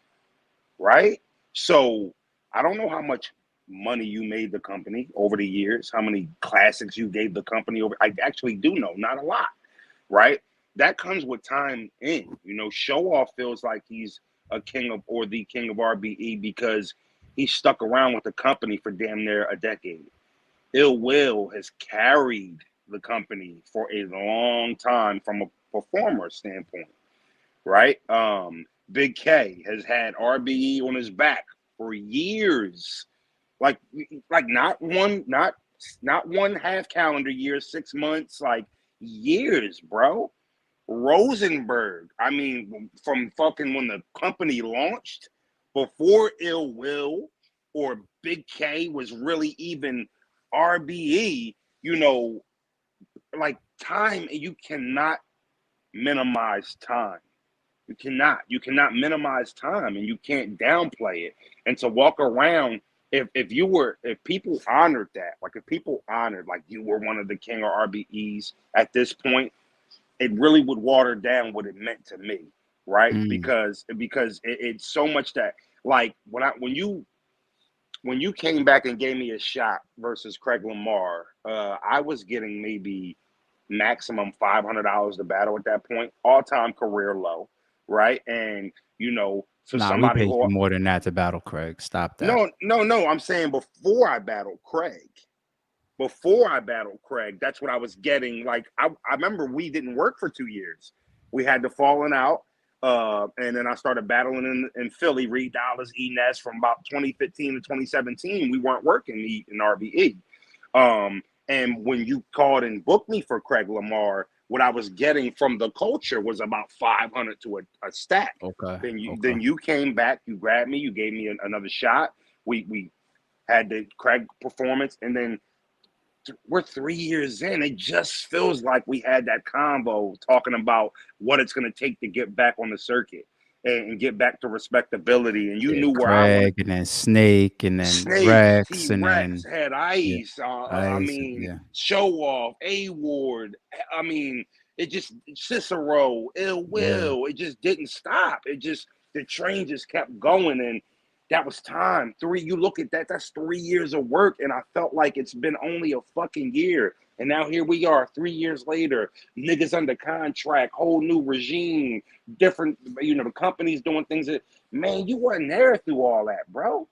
Speaker 2: right? So I don't know how much money you made the company over the years, how many classics you gave the company over. I actually do know, not a lot, right? That comes with time in. You know, Show Off feels like he's a king of or the king of RBE because he stuck around with the company for damn near a decade. Ill Will has carried the company for a long time from a performer standpoint, right? Big K has had RBE on his back for years, like not one half calendar year, 6 months, like years, bro. Rosenberg, I mean, from fucking when the company launched, before Ill Will or Big K was really even RBE, you know, like time, you cannot minimize time. You cannot minimize time and you can't downplay it. And to walk around, if people honored that, like if people honored like you were one of the king or RBEs at this point, it really would water down what it meant to me, right? Because it's so much that like when you came back and gave me a shot versus Craig Lamar, I was getting maybe maximum $500 to battle at that point, all-time career low, right? And you know, for
Speaker 1: Nah, we
Speaker 2: somebody
Speaker 1: paid
Speaker 2: who
Speaker 1: you more than that to battle Craig. Stop that.
Speaker 2: no, I'm saying before I battled Craig. Before I battled Craig, that's what I was getting. Like I remember we didn't work for 2 years. We had to falling out. And then I started battling in Philly, Reed Dollars, Ness from about 2015 to 2017. We weren't working in RBE. And when you called and booked me for Craig Lamar, what I was getting from the culture was about 500 to a stack.
Speaker 1: Okay.
Speaker 2: Then you came back, you grabbed me, you gave me another shot. We had the Craig performance, and then we're 3 years in. It just feels like we had that combo talking about what it's going to take to get back on the circuit and get back to respectability. And you
Speaker 1: Yeah,
Speaker 2: knew where I wanted.
Speaker 1: Craig and then Snake and then
Speaker 2: Snake,
Speaker 1: Rex and
Speaker 2: T-Rex,
Speaker 1: then
Speaker 2: had
Speaker 1: yeah,
Speaker 2: Ice. I mean,
Speaker 1: yeah,
Speaker 2: Show Off, A-Ward. I mean, it just Cicero, Ill
Speaker 1: yeah.
Speaker 2: Will. It just didn't stop. The train just kept going, and that was time. You look at that. That's 3 years of work, and I felt like it's been only a fucking year. And now here we are, 3 years later. Niggas under contract, whole new regime, different. You know, the company's doing things that man, you wasn't there through all that, bro.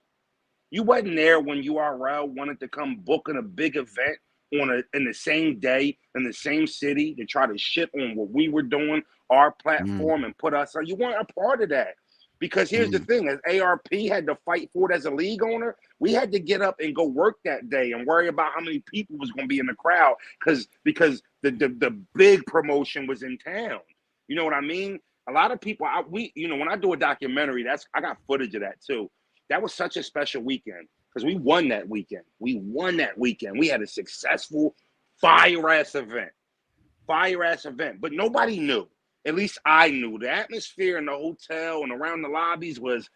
Speaker 2: You wasn't there when URL wanted to come booking a big event in the same day in the same city to try to shit on what we were doing, our platform, and put us on. You weren't a part of that. Because here's the thing, as ARP had to fight for it as a league owner, we had to get up and go work that day and worry about how many people was going to be in the crowd because the big promotion was in town. You know what I mean? A lot of people, when I do a documentary, I got footage of that too. That was such a special weekend because we won that weekend. We had a successful fire-ass event. But nobody knew. At least I knew. The atmosphere in the hotel and around the lobbies was,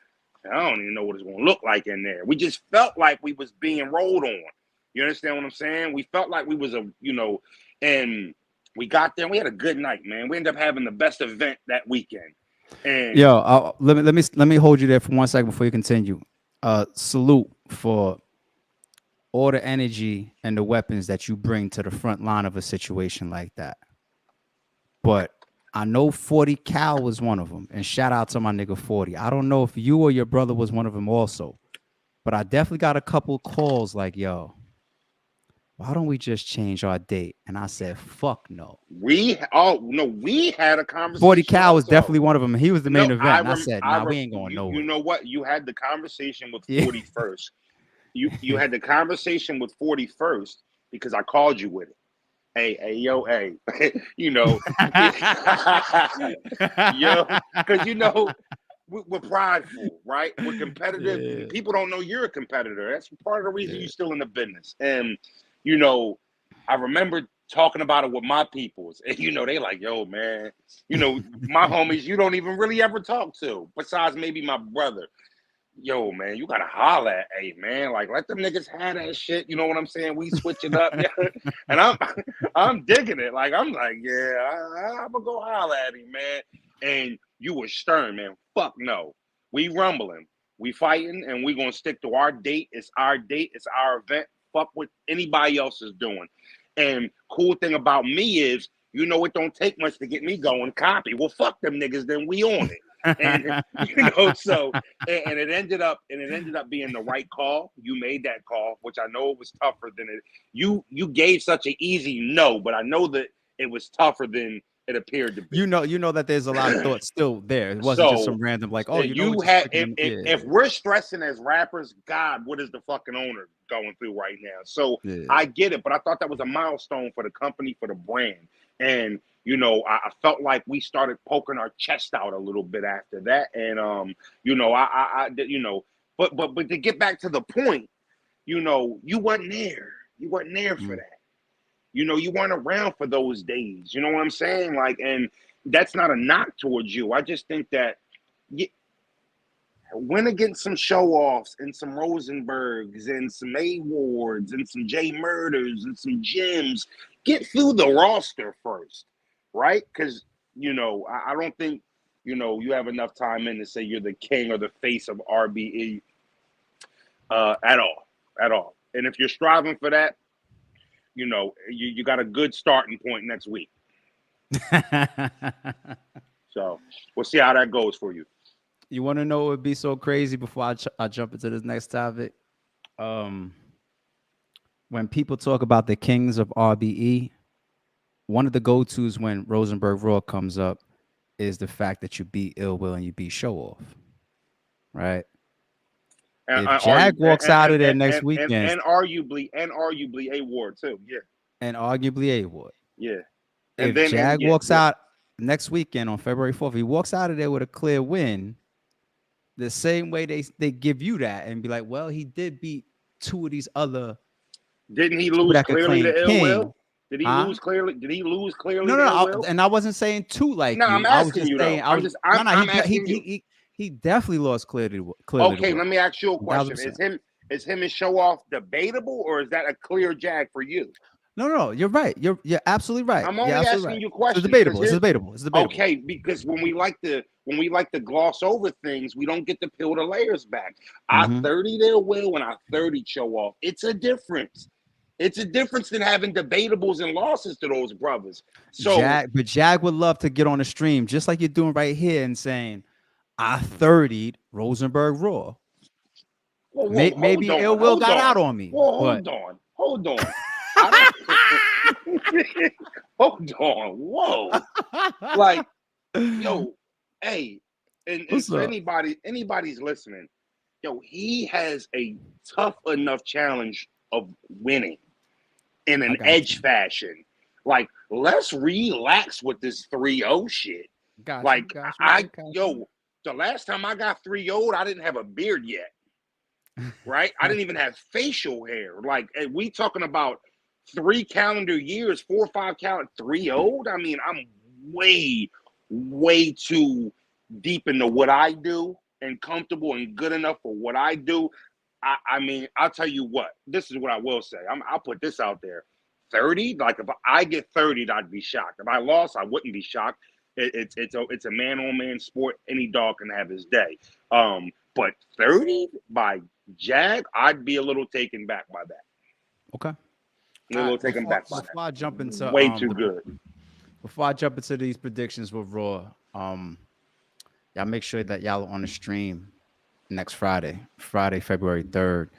Speaker 2: I don't even know what it's going to look like in there. We just felt like we was being rolled on. You understand what I'm saying? We felt like we was and we got there and we had a good night, man. We ended up having the best event that weekend. And
Speaker 1: let me hold you there for 1 second before you continue. Salute for all the energy and the weapons that you bring to the front line of a situation like that. But I know 40 Cal was one of them, and shout out to my nigga 40. I don't know if you or your brother was one of them also, but I definitely got a couple calls like, yo, why don't we just change our date? And I said, fuck no.
Speaker 2: We had a conversation.
Speaker 1: 40 Cal was definitely one of them. He was the main event. I said, we ain't going nowhere.
Speaker 2: You know what? You had the conversation with 40 first. You had the conversation with 40 first because I called you with it. Hey, yo, because we're prideful, right? We're competitive. Yeah. People don't know you're a competitor. That's part of the reason you're still in the business. And I remember talking about it with my peoples, and they like, yo, man, my homies, you don't even really ever talk to, besides maybe my brother. Yo, man, you gotta holler at, hey, man, like let them niggas have that shit. You know what I'm saying? We switch it up, and I'm digging it. Like I'm like, yeah, I'm gonna go holler at him, man. And you were stern, man. Fuck no, we rumbling, we fighting, and we gonna stick to our date. It's our date. It's our event. Fuck what anybody else is doing. And cool thing about me is, it don't take much to get me going. Copy. Well, fuck them niggas. Then we on it. And so and it ended up being the right call. You made that call, which I know it was tougher than it. You gave such an easy no, but I know that it was tougher than it appeared to be.
Speaker 1: You know that there's a lot of thought still there. It wasn't just some random like, oh,
Speaker 2: if we're stressing as rappers, God, what is the fucking owner going through right now? So I get it, but I thought that was a milestone for the company, for the brand. And I felt like we started poking our chest out a little bit after that, and but to get back to the point, you wasn't there. You wasn't there for that. You weren't around for those days. You know what I'm saying? Like, and that's not a knock towards you. I just think that win against some show-offs and some Rosenbergs and some A-Wards and some J Murders and some Jims. Get through the roster first. Right? Because, I don't think, you have enough time in to say you're the king or the face of RBE at all. And if you're striving for that, you got a good starting point next week. So we'll see how that goes for you.
Speaker 1: You want to know what would be so crazy before I jump into this next topic? When people talk about the kings of RBE, one of the go-tos when Rosenberg Raw comes up is the fact that you beat Ill Will and you beat Show Off, right? And if Jag walks out of there next weekend,
Speaker 2: and arguably A-Ward too, yeah,
Speaker 1: and arguably A-Ward,
Speaker 2: yeah.
Speaker 1: If Jag walks out next weekend on February 4th, he walks out of there with a clear win. The same way they give you that and be like, well, he did beat two of these other.
Speaker 2: Didn't he lose clearly to Ill Will? Did he lose clearly?
Speaker 1: No. And I wasn't saying two like you.
Speaker 2: I'm asking you though.
Speaker 1: He definitely lost clearly.
Speaker 2: Okay, let me ask you a question. Is him and Show Off debatable, or is that a clear Jag for you?
Speaker 1: No, you're right. You're absolutely right.
Speaker 2: I'm only asking you questions.
Speaker 1: It's debatable.
Speaker 2: Okay, because when we like to gloss over things, we don't get to peel the layers back. I 30 there Will and I 30 Show Off. It's a difference. It's a difference than having debatables and losses to those brothers. So,
Speaker 1: but Jag would love to get on the stream just like you're doing right here and saying, I 30'd Rosenberg Raw.
Speaker 2: Well,
Speaker 1: maybe Ill Will got out on me.
Speaker 2: Well, hold on. I don't. Hold on, whoa, like yo, hey, and
Speaker 1: What's
Speaker 2: for
Speaker 1: up?
Speaker 2: anybody's listening, yo, he has a tough enough challenge of winning in
Speaker 1: I
Speaker 2: an
Speaker 1: got
Speaker 2: edge
Speaker 1: you.
Speaker 2: fashion. Like, let's relax with this 3-0 shit.
Speaker 1: Got you.
Speaker 2: Like,
Speaker 1: Got you. I got you.
Speaker 2: yo, the last time I got 3-0'd, I didn't have a beard yet, right? I didn't even have facial hair. Like, we talking about 3 calendar years, 4 or 5 calendar 3-0'd. I mean, I'm way, way too deep into what I do and comfortable and good enough for what I do. I mean, I'll tell you what. This is what I will say. I'll put this out there. 30, like if I get 30'd, I'd be shocked. If I lost, I wouldn't be shocked. It's a man on man sport. Any dog can have his day. But 30 by Jag, I'd be a little taken back by that.
Speaker 1: Okay.
Speaker 2: A
Speaker 1: All
Speaker 2: little
Speaker 1: right.
Speaker 2: taken back by
Speaker 1: Before I jump
Speaker 2: that.
Speaker 1: into
Speaker 2: Way too good.
Speaker 1: before I jump into these predictions with Raw, y'all make sure that y'all are on the stream next Friday, February 3rd,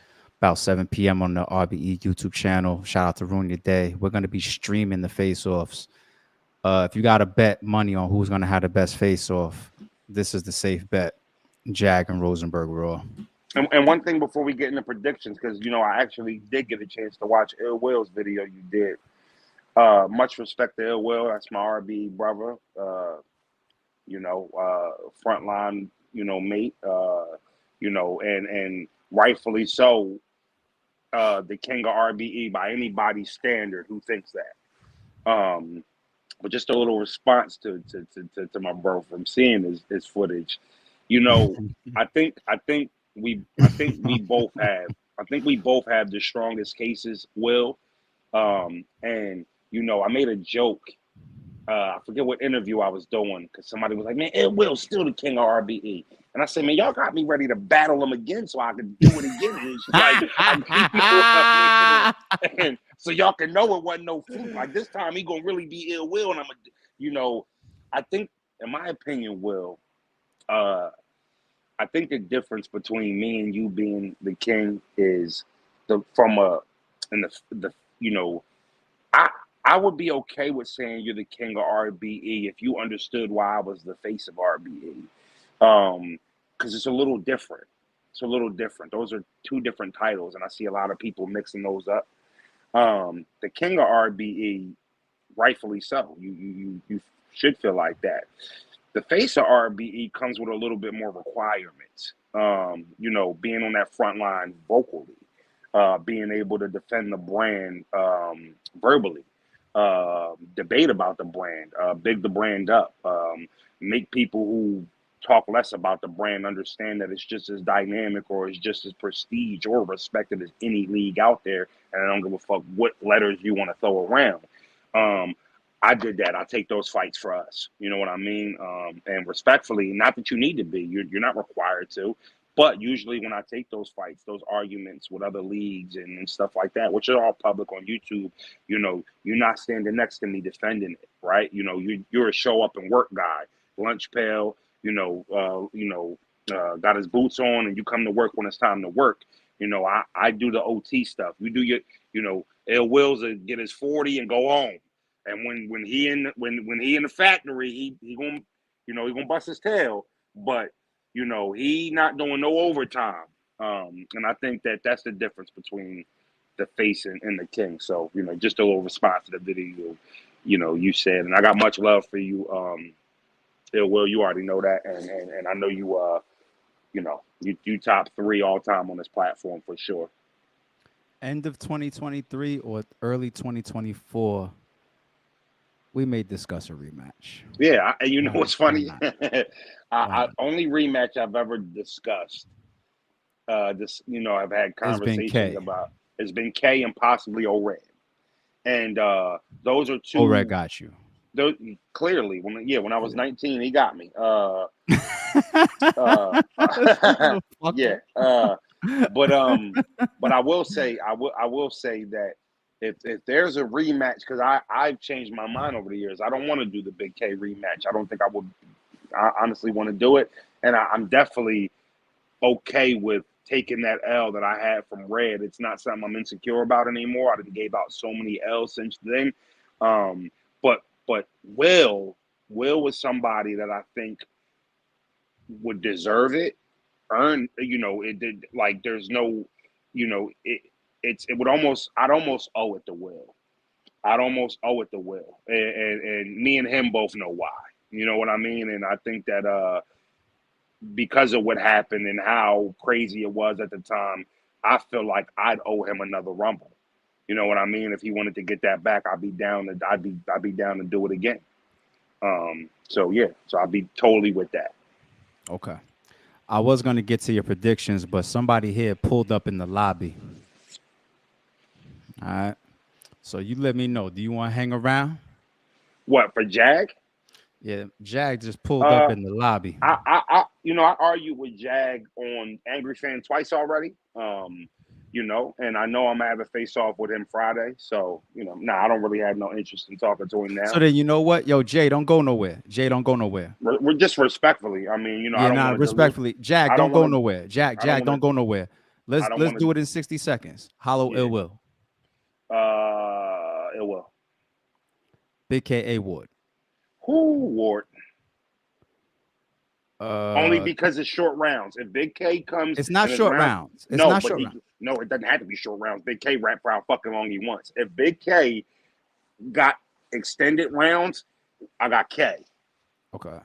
Speaker 1: about 7 p.m. on the RBE YouTube channel. Shout out to Ruin Your Day. We're gonna be streaming the face-offs. If you gotta bet money on who's gonna have the best face-off, this is the safe bet. Jag and Rosenberg Raw.
Speaker 2: And one thing before we get into predictions, because I actually did get a chance to watch Ill Will's video you did. Much respect to Ill Will. That's my RB brother. Frontline, mate. And rightfully so. The king of RBE by anybody's standard who thinks that. But just a little response to my bro from seeing his footage. I think we both have the strongest cases, Will. And I made a joke. I forget what interview I was doing because somebody was like, "Man, Ed Will's still the king of RBE," and I said, "Man, y'all got me ready to battle him again so I can do it again." And it's like, you know what I mean? And so y'all can know it wasn't no fluke. Like this time, he gonna really be Ill Will, and I think, in my opinion, Will, I think the difference between me and you being the king is I I would be okay with saying you're the king of RBE if you understood why I was the face of RBE. Because it's a little different. It's a little different. Those are two different titles, and I see a lot of people mixing those up. The king of RBE, rightfully so. You should feel like that. The face of RBE comes with a little bit more requirements. Being on that front line vocally, being able to defend the brand verbally, debate about the brand, big the brand up, make people who talk less about the brand understand that it's just as dynamic or it's just as prestige or respected as any league out there. And I don't give a fuck what letters you want to throw around. I did that. I take those fights for us. You know what I mean? And respectfully, not that you need to be, you're not required to. But usually when I take those fights, those arguments with other leagues and stuff like that, which are all public on YouTube, you're not standing next to me defending it, right? You're a show up and work guy, lunch pail, got his boots on, and you come to work when it's time to work. I do the OT stuff. You do Ill Will's get his 40 and go home. And when he in the factory, he gonna bust his tail, but he not doing no overtime. And I think that's the difference between the face and the king. So, just a little response to the video, you said, and I got much love for you. Will, you already know that. And I know you top 3 all time on this platform for sure.
Speaker 1: End of 2023 or early 2024, we may discuss a rematch.
Speaker 2: Yeah, what's funny?
Speaker 1: I
Speaker 2: only rematch I've ever discussed. I've had conversations about has been K and possibly O-Red, and those are two.
Speaker 1: O-Red got you.
Speaker 2: Those clearly when I was 19, he got me. Yeah. But I will say that if there's a rematch, because I've changed my mind over the years. I don't want to do the Big K rematch. I don't think I honestly want to do it, and I'm definitely okay with taking that L that I had from Red. It's not something I'm insecure about anymore. I done gave out so many L's since then. But Will was somebody that I think would deserve it, earn. It did. Like there's no, it would almost. I'd almost owe it to Will. I'd almost owe it to Will, and me and him both know why. You know what I mean? And I think that because of what happened and how crazy it was at the time, I feel like I'd owe him another Rumble. You know what I mean? If he wanted to get that back, I'd be down to do it again. So I'd be totally with that.
Speaker 3: Okay. I was going to get to your predictions, but somebody here pulled up in the lobby. All right. So you let me know. Do you want to hang around?
Speaker 2: What, for Jag?
Speaker 3: Yeah, Jag just pulled up in the lobby.
Speaker 2: I argued with Jag on Angry Fan twice already. And I know I'm gonna have a face off with him Friday. So, I don't really have no interest in talking to him now.
Speaker 3: So then you know what? Yo, Jay, don't go nowhere. Jay, don't go nowhere.
Speaker 2: We're just respectfully. I mean, I don't
Speaker 3: respectfully. Jag, don't go nowhere. Jag, don't go nowhere. Let's do it in 60 seconds. Hollow Ill Will.
Speaker 2: Ill Will.
Speaker 3: Big K A Ward.
Speaker 2: Who Ward? Only because it's short rounds. If Big K comes,
Speaker 3: it's not short rounds. It's
Speaker 2: no,
Speaker 3: not
Speaker 2: but
Speaker 3: short rounds.
Speaker 2: No, it doesn't have to be short rounds. Big K rap for how fucking long he wants. If Big K got extended rounds, I got K.
Speaker 3: Okay.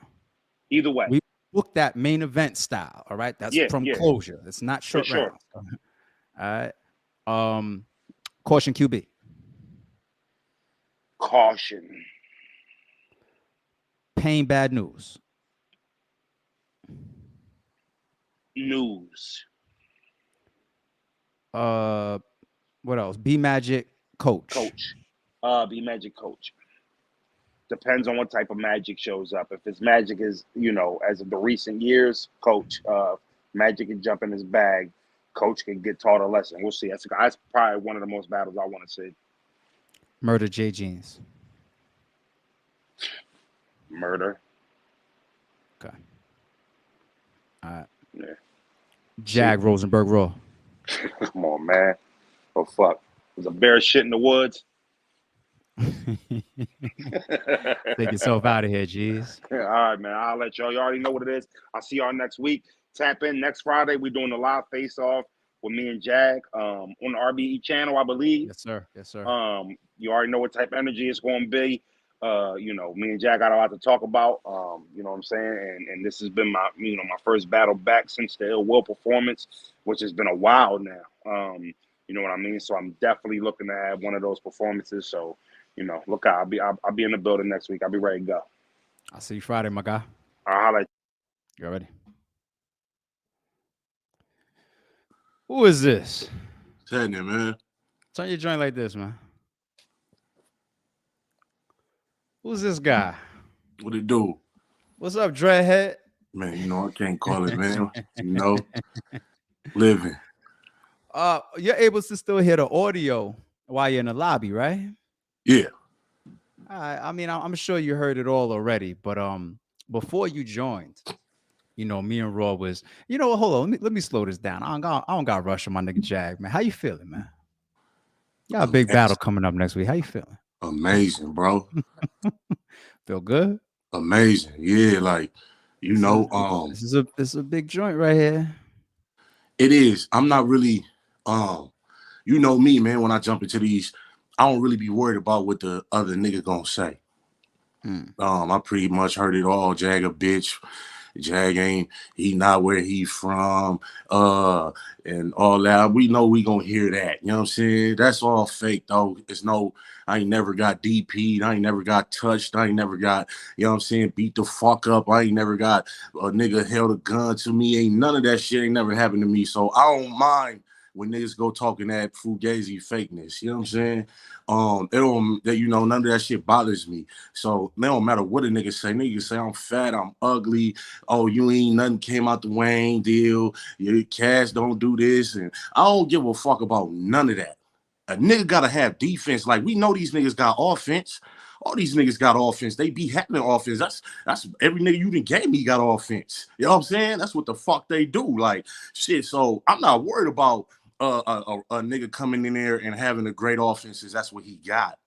Speaker 2: Either way,
Speaker 3: we booked that main event style. All right, that's from Closure. It's not short rounds. All right. Caution QB.
Speaker 2: Caution.
Speaker 3: Pain bad news.
Speaker 2: News.
Speaker 3: What else? B Magic coach.
Speaker 2: B Magic coach. Depends on what type of magic shows up. If his magic is, as of the recent years, coach. Magic can jump in his bag. Coach can get taught a lesson. We'll see. That's probably one of the most battles I want to see.
Speaker 3: Murder J Jeans.
Speaker 2: Murder.
Speaker 3: Okay. All right.
Speaker 2: Yeah.
Speaker 3: Jag Rosenberg Raw.
Speaker 2: Come on, man. Oh, fuck. There's a bear shit in the woods.
Speaker 3: Take yourself out of here, jeez.
Speaker 2: All right, man. I'll let y'all. You already know what it is. I'll see y'all next week. Tap in next Friday. We're doing a live face-off with me and Jag on the RBE channel, I believe.
Speaker 3: Yes, sir. Yes, sir.
Speaker 2: You already know what type of energy it's going to be. Me and Jack got a lot to talk about. You know what I'm saying? And this has been my, my first battle back since the Ill Will performance, which has been a while now. You know what I mean? So I'm definitely looking to have one of those performances. So, look out. I'll be in the building next week. I'll be ready to go.
Speaker 3: I'll see you Friday, my guy.
Speaker 2: I'll holler at
Speaker 3: you. You ready? Who is this?
Speaker 4: What's happening, man?
Speaker 3: Turn your joint like this, man. Who's this guy?
Speaker 4: What it do?
Speaker 3: What's up, Dreadhead?
Speaker 4: Man, I can't call it, man. Living.
Speaker 3: You're able to still hear the audio while you're in the lobby, right?
Speaker 4: Yeah.
Speaker 3: I mean, I'm sure you heard it all already, but before you joined, me and Raw was, hold on, let me slow this down. I don't got rush on my nigga Jag, man. How you feeling, man? You got a big battle coming up next week. How you feeling?
Speaker 4: Amazing, bro.
Speaker 3: Feel good?
Speaker 4: Amazing. Yeah, like,
Speaker 3: this is a big joint right here.
Speaker 4: It is. I'm not really you know me, man, when I jump into these, I don't really be worried about what the other nigga gonna say. I pretty much heard it all. Jag a bitch. Jag he not where he from, and all that. We know we gonna hear that. You know what I'm saying? That's all fake, though. I ain't never got DP'd. I ain't never got touched. I ain't never got, beat the fuck up. I ain't never got a nigga held a gun to me. Ain't none of that shit ain't never happened to me. So I don't mind when niggas go talking that fugazi fakeness. You know what I'm saying? None of that shit bothers me. So it don't matter what a nigga say. Niggas say I'm fat, I'm ugly. Oh, you ain't nothing came out the Wayne deal. Your cash don't do this. And I don't give a fuck about none of that. A nigga gotta have defense. Like, we know these niggas got offense. All these niggas got offense. They be having offense. That's every nigga you done gave me got offense. You know what I'm saying? That's what the fuck they do. Like shit. So I'm not worried about a nigga coming in there and having a great offenses. That's what he got.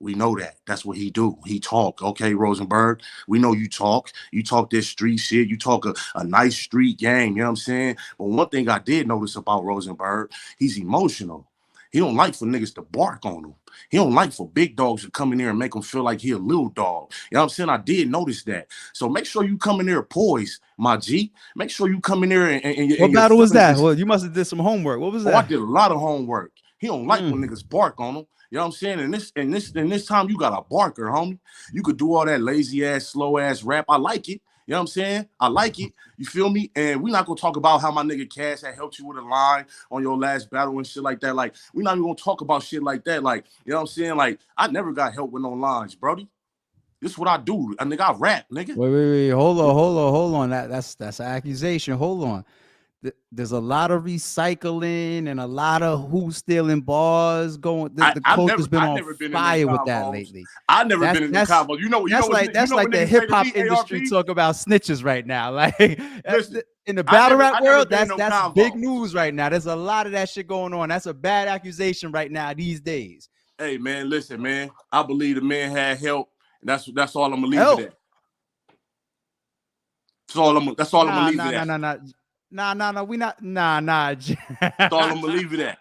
Speaker 4: We know that. That's what he do. He talk. Okay, Rosenberg. We know you talk. You talk this street shit. You talk a nice street game. You know what I'm saying? But one thing I did notice about Rosenberg, he's emotional. He don't like for niggas to bark on him. He don't like for big dogs to come in there and make him feel like he a little dog. You know what I'm saying? I did notice that. So make sure you come in there poised, my G. Make sure you come in there and
Speaker 3: what battle was that? Well, you must have did some homework. What was that?
Speaker 4: I did a lot of homework. He don't like when niggas bark on him. You know what I'm saying? And this time you got a barker, homie. You could do all that lazy ass, slow ass rap. I like it. You know what I'm saying? I like it. You feel me? And we're not gonna talk about how my nigga Cash had helped you with a line on your last battle and shit like that. Like, we're not even gonna talk about shit like that. Like, you know what I'm saying? Like, I never got help with no lines, brody. This is what I do. Nigga, I rap, nigga.
Speaker 3: Wait. Hold on. That's an accusation. Hold on. There's a lot of recycling and a lot of who's stealing bars going. The coach has been on fire with that lately.
Speaker 4: I've never been in the combo.
Speaker 3: That's like the hip hop industry talk about snitches right now. Like in the battle rap world, that's big news right now. There's a lot of that shit going on. That's a bad accusation right now these days.
Speaker 4: Hey man, listen, man. I believe the man had help. And that's all I'm gonna leave it at. That's all I'm gonna leave it at.
Speaker 3: Nah, we not.
Speaker 4: That's all I'm gonna leave it at.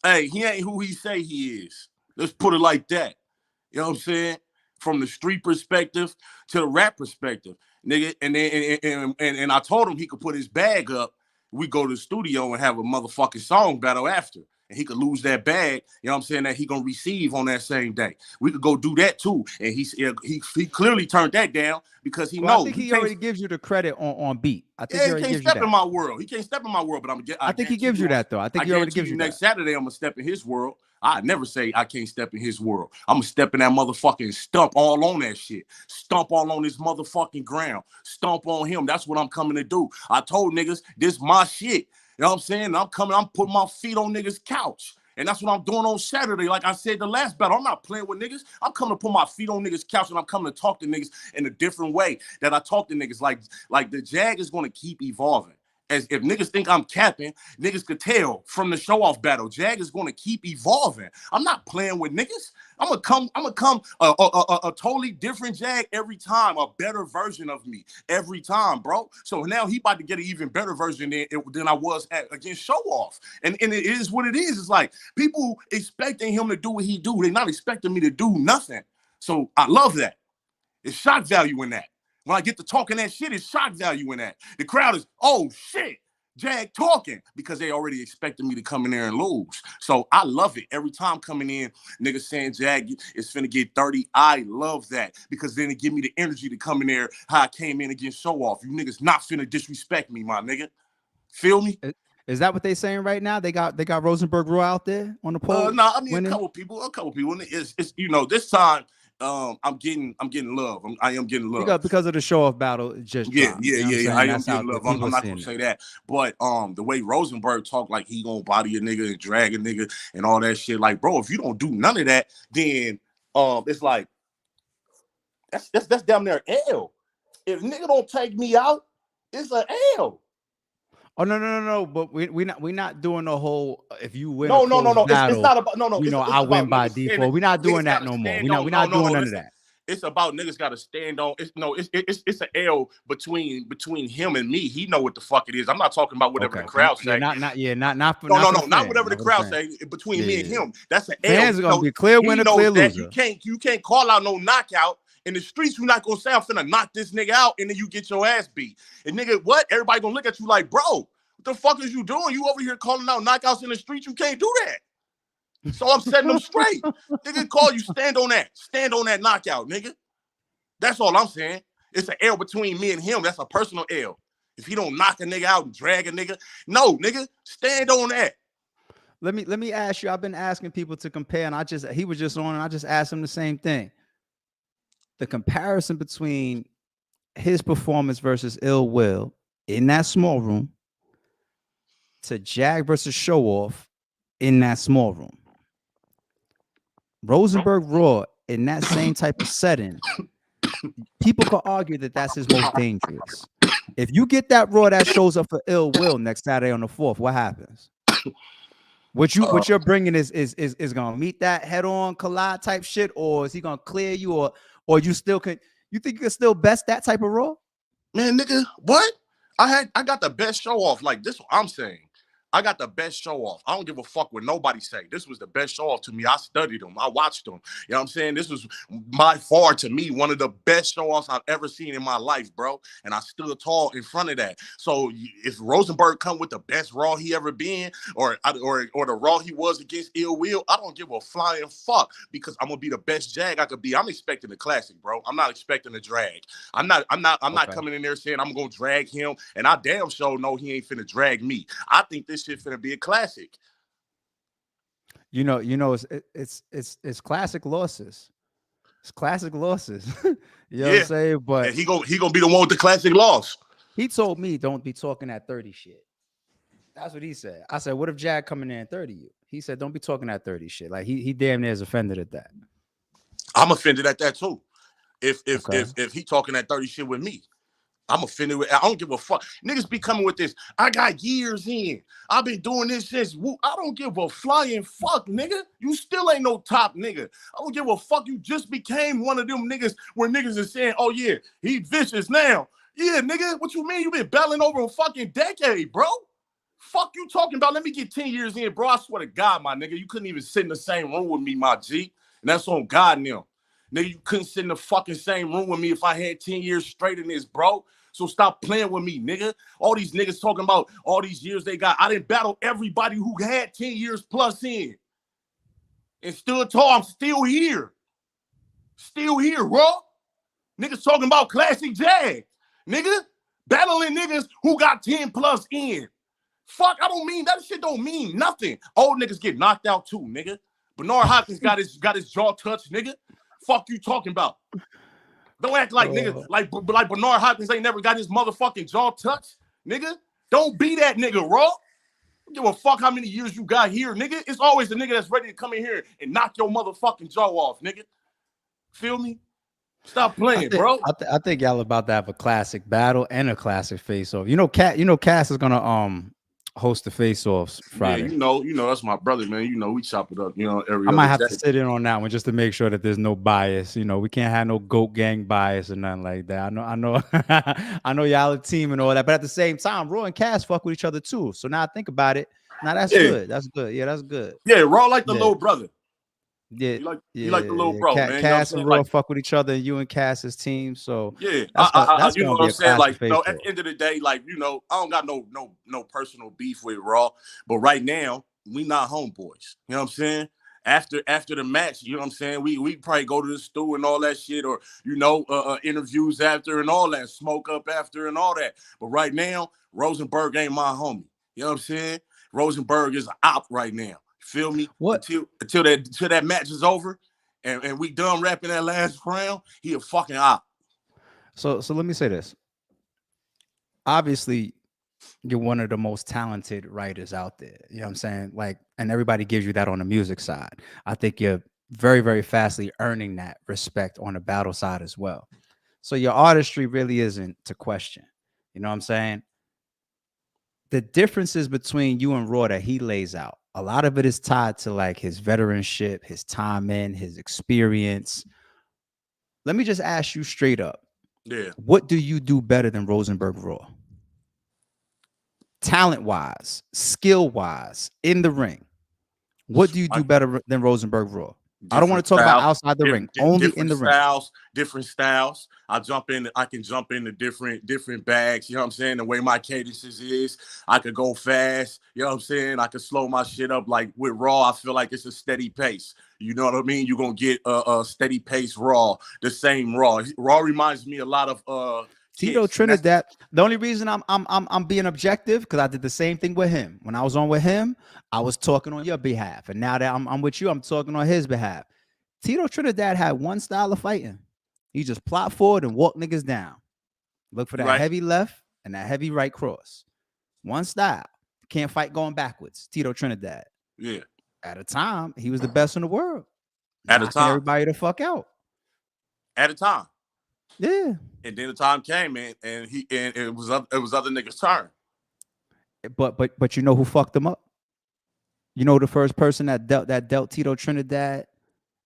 Speaker 4: Hey, he ain't who he say he is. Let's put it like that. You know what I'm saying? From the street perspective to the rap perspective, nigga. And I told him he could put his bag up. We go to the studio and have a motherfucking song battle after. And he could lose that bag, you know what I'm saying, that he gonna receive on that same day. We could go do that too. And he clearly turned that down because he knows.
Speaker 3: I think he already gives you the credit on beat. I think
Speaker 4: he can't step in my world. He can't step in my world, but
Speaker 3: I think he gives you that though. I think he already gives you that.
Speaker 4: Next Saturday, I'm gonna step in his world. I never say I can't step in his world. I'm gonna step in that motherfucking stump all on that shit. Stump all on his motherfucking ground. Stump on him. That's what I'm coming to do. I told niggas this my shit. You know what I'm saying? I'm putting my feet on niggas' couch. And that's what I'm doing on Saturday. Like I said the last battle, I'm not playing with niggas. I'm coming to put my feet on niggas' couch and I'm coming to talk to niggas in a different way that I talk to niggas. Like the Jag is going to keep evolving. As if niggas think I'm capping, niggas could tell from the show-off battle. Jag is going to keep evolving. I'm not playing with niggas. I'm gonna come a totally different Jag every time, a better version of me every time, bro. So now he about to get an even better version than I was against show-off. And it is what it is. It's like people expecting him to do what he do. They're not expecting me to do nothing. So I love that. It's shock value in that. When I get to talking that shit, it's shock value in that. The crowd is, oh shit, Jag talking, because they already expected me to come in there and lose. So I love it. Every time coming in, niggas saying Jag is finna get 30. I love that because then it give me the energy to come in there how I came in against show off. You niggas not finna disrespect me, my nigga. Feel me?
Speaker 3: Is that what they saying right now? They got Rosenberg Raw out there on the poll?
Speaker 4: No, I mean winning? a couple people. It's this time. I'm getting love. I am getting love
Speaker 3: because of the show-off battle. Just
Speaker 4: yeah. I am getting love. I'm not gonna say that, but the way Rosenberg talk, like he gonna body a nigga and drag a nigga and all that shit. Like, bro, if you don't do none of that, then it's like that's damn near L. If nigga don't take me out, it's an L.
Speaker 3: Oh no! But we're not doing the whole. If you win,
Speaker 4: no.
Speaker 3: Battle,
Speaker 4: it's not about no.
Speaker 3: You know, I win by default. We're not doing that no more. We're not doing none of that.
Speaker 4: It's about niggas got to stand on. It's an L between him and me. He know what the fuck it is. I'm not talking about whatever the crowd say.
Speaker 3: Not
Speaker 4: whatever the crowd say. Between me and him, that's an L.
Speaker 3: Fans are gonna be clear winner, clear loser.
Speaker 4: You can't call out no knockout. In the streets, you're not gonna say I'm finna knock this nigga out and then you get your ass beat. And nigga, what? Everybody gonna look at you like, bro, what the fuck is you doing? You over here calling out knockouts in the streets? You can't do that. So I'm setting them straight. Nigga, call you, stand on that knockout, nigga. That's all I'm saying. It's an L between me and him. That's a personal L. If he don't knock a nigga out and drag a nigga, no, nigga, stand on that.
Speaker 3: Let me ask you. I've been asking people to compare, and he was just on, and I just asked him the same thing. The comparison between his performance versus Ill Will in that small room to Jag versus Show Off in that small room. Rosenberg Raw in that same type of setting, people could argue that that's his most dangerous. If you get that Raw that shows up for Ill Will next Saturday on the 4th, what happens? What you're bringing is gonna meet that head-on collide type shit, or is he gonna clear you, or you still can? You think you can still best that type of Raw?
Speaker 4: Man, nigga, what? I got the best show off. Like, this what I'm saying. I got the best show off. I don't give a fuck what nobody say. This was the best show off to me. I studied them. I watched them. You know what I'm saying? This was by far, to me, one of the best show offs I've ever seen in my life, bro. And I stood tall in front of that. So if Rosenberg come with the best Raw he ever been, or the Raw he was against Ill Will, I don't give a flying fuck, because I'm gonna be the best Jag I could be. I'm expecting the classic, bro. I'm not expecting a drag. I'm not coming in there saying I'm gonna drag him, and I damn sure know he ain't finna drag me. I think this shit finna be a classic.
Speaker 3: You know, it's classic losses. It's classic losses. You know what I'm saying? But
Speaker 4: and he gonna be the one with the classic loss.
Speaker 3: he told me don't be talking that 30 shit. That's what he said. I said, what if Jag coming in and 30 you? He said, don't be talking that 30 shit. Like he damn near is offended at that.
Speaker 4: I'm offended at that too. If
Speaker 3: Okay.
Speaker 4: he talking that 30 shit with me, I'm offended with. I don't give a fuck. Niggas be coming with this. I got years in. I've been doing this since. I don't give a flying fuck, nigga. You still ain't no top nigga. I don't give a fuck. You just became one of them niggas where niggas is saying, oh yeah, he vicious now. Yeah, nigga, what you mean? You been battling over a fucking decade, bro. Fuck you talking about? Let me get 10 years in, bro. I swear to God, my nigga, you couldn't even sit in the same room with me, my G. And that's on God now. Nigga, you couldn't sit in the fucking same room with me if I had 10 years straight in this, bro. So stop playing with me, nigga. All these niggas talking about all these years they got. I didn't battle everybody who had 10 years plus in. And stood tall. I'm still here. Still here, bro. Niggas talking about classic Jag. Nigga, battling niggas who got 10 plus in. Fuck, I don't mean, that shit don't mean nothing. Old niggas get knocked out too, nigga. Bernard Hopkins got his jaw touched, nigga. Fuck you talking about? Don't act like nigga, like Bernard Hopkins ain't never got his motherfucking jaw touched, nigga. Don't be that nigga, Raw. Don't give a fuck how many years you got here, nigga. It's always the nigga that's ready to come in here and knock your motherfucking jaw off, nigga. Feel me? Stop playing, bro.
Speaker 3: I think y'all about to have a classic battle and a classic face-off. Cass is gonna host the face-offs Friday.
Speaker 4: Yeah, you know, that's my brother, man. You know, we chop it up, every
Speaker 3: I might
Speaker 4: other
Speaker 3: have
Speaker 4: day.
Speaker 3: to sit in on that one just to make sure that there's no bias. We can't have no goat gang bias or nothing like that. I know I know y'all a team and all that, but at the same time, Raw and Cass fuck with each other too. So now I think about it. Now that's good. That's good. Yeah, that's good.
Speaker 4: Yeah, Raw like the little brother.
Speaker 3: Yeah,
Speaker 4: you like the little bro, man.
Speaker 3: Cass and Raw fuck with each other, and you and Cass's team. So
Speaker 4: yeah,
Speaker 3: that's
Speaker 4: you know
Speaker 3: gonna
Speaker 4: what
Speaker 3: be
Speaker 4: I'm saying. Like,
Speaker 3: face-off.
Speaker 4: at the end of the day, like, I don't got no personal beef with Raw, but right now we not homeboys. You know what I'm saying? After the match, you know what I'm saying? We probably go to the stew and all that shit, or interviews after and all that, smoke up after and all that. But right now, Rosenberg ain't my homie. You know what I'm saying? Rosenberg is an op right now. Feel me?
Speaker 3: What?
Speaker 4: Until that match is over and we done rapping that last round, he a fucking op.
Speaker 3: So let me say this. Obviously, you're one of the most talented writers out there. You know what I'm saying? Like, and everybody gives you that on the music side. I think you're very, very fastly earning that respect on the battle side as well. So your artistry really isn't to question. You know what I'm saying? The differences between you and Raw that he lays out, a lot of it is tied to like his veteranship, his time in, his experience. Let me just ask you straight up.
Speaker 4: Yeah.
Speaker 3: What do you do better than Rosenberg Raw? Talent-wise, skill-wise, in the ring. What do you do better than Rosenberg Raw? I don't want to talk about outside the ring, only in the ring.
Speaker 4: Different styles. I can jump into different bags. You know what I'm saying? The way my cadences is, I could go fast. You know what I'm saying? I could slow my shit up. Like with Raw, I feel like it's a steady pace. You know what I mean? You're gonna get a steady pace Raw, the same Raw. Raw reminds me a lot of
Speaker 3: Tito Trinidad. The only reason I'm being objective because I did the same thing with him. When I was on with him, I was talking on your behalf, and now that I'm with you, I'm talking on his behalf. Tito Trinidad had one style of fighting. He just plot forward and walk niggas down. Look for that heavy left and that heavy right cross. One style. Can't fight going backwards. Tito Trinidad.
Speaker 4: Yeah.
Speaker 3: At a time, he was the best in the world.
Speaker 4: At a
Speaker 3: knocking
Speaker 4: time.
Speaker 3: everybody the fuck out.
Speaker 4: At a time.
Speaker 3: Yeah.
Speaker 4: And then the time came in, and it was other niggas' turn.
Speaker 3: But you know who fucked him up? You know the first person that dealt Tito Trinidad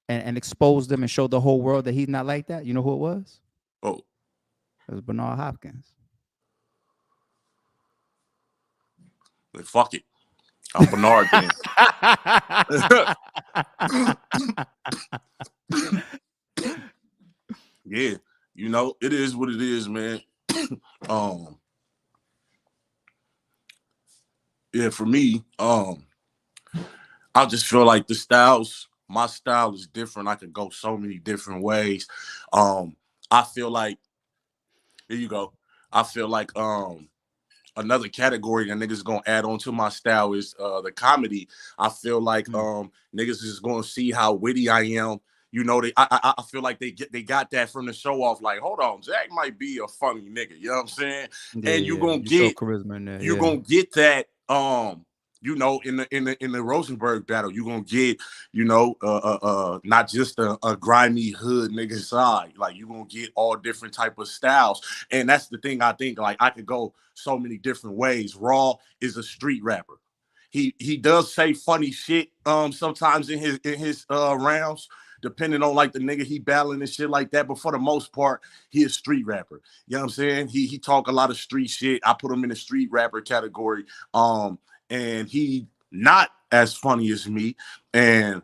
Speaker 3: and exposed him and showed the whole world that he's not like that? You know who it was?
Speaker 4: Oh.
Speaker 3: It was Bernard Hopkins.
Speaker 4: Like, fuck it. I'm Bernard then. Yeah. You know, it is what it is, man. Yeah, for me, I just feel like my style is different. I could go so many different ways. I feel like, here you go. I feel like another category that niggas gonna add on to my style is the comedy. I feel like niggas is gonna see how witty I am. You know, I feel like they got that from the show off. Like, hold on, Jack might be a funny nigga. You know what I'm saying?
Speaker 3: Yeah,
Speaker 4: And
Speaker 3: you show charisma in there.
Speaker 4: you're gonna get that you know, in the Rosenberg battle, you're gonna get, you know, not just a grimy hood nigga side. Like, you're gonna get all different type of styles. And that's the thing. I think, like, I could go so many different ways. Raw is a street rapper. He does say funny shit sometimes in his rounds, depending on like the nigga he battling and shit like that. But for the most part, he is street rapper. You know what I'm saying? He talk a lot of street shit. I put him in the street rapper category. And he not as funny as me. And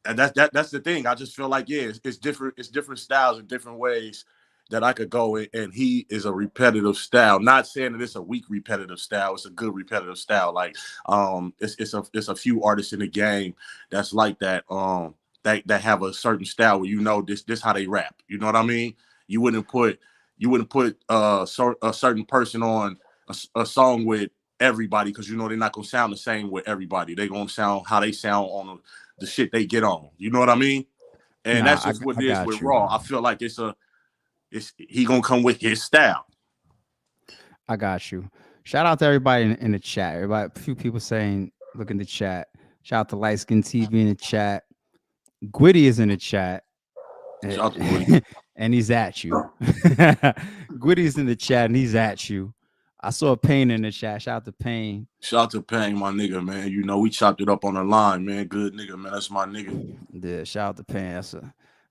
Speaker 4: that's the thing. I just feel like, yeah, it's different styles and different ways that I could go in, and he is a repetitive style. Not saying that it's a weak repetitive style, it's a good repetitive style. Like it's a few artists in the game that's like that, that have a certain style where you know this how they rap. You know what I mean? You wouldn't put a certain person on a song with everybody, because you know they're not gonna sound the same with everybody. They're gonna sound how they sound on the shit they get on. You know what I mean? And that's just what it is with Raw. I feel like he gonna come with his style.
Speaker 3: I got you. Shout out to everybody in the chat. Everybody, a few people saying, look in the chat. Shout out to Light Skin TV in the chat. Gwitty is in the chat.
Speaker 4: Shout out to Gwitty.
Speaker 3: And he's at you. Gwitty's in the chat and he's at you. I saw Payne in the chat. Shout out to Payne.
Speaker 4: Shout out to Payne, my nigga, man. You know, we chopped it up on the line, man. Good nigga, man. That's my nigga.
Speaker 3: Yeah, shout out to Payne.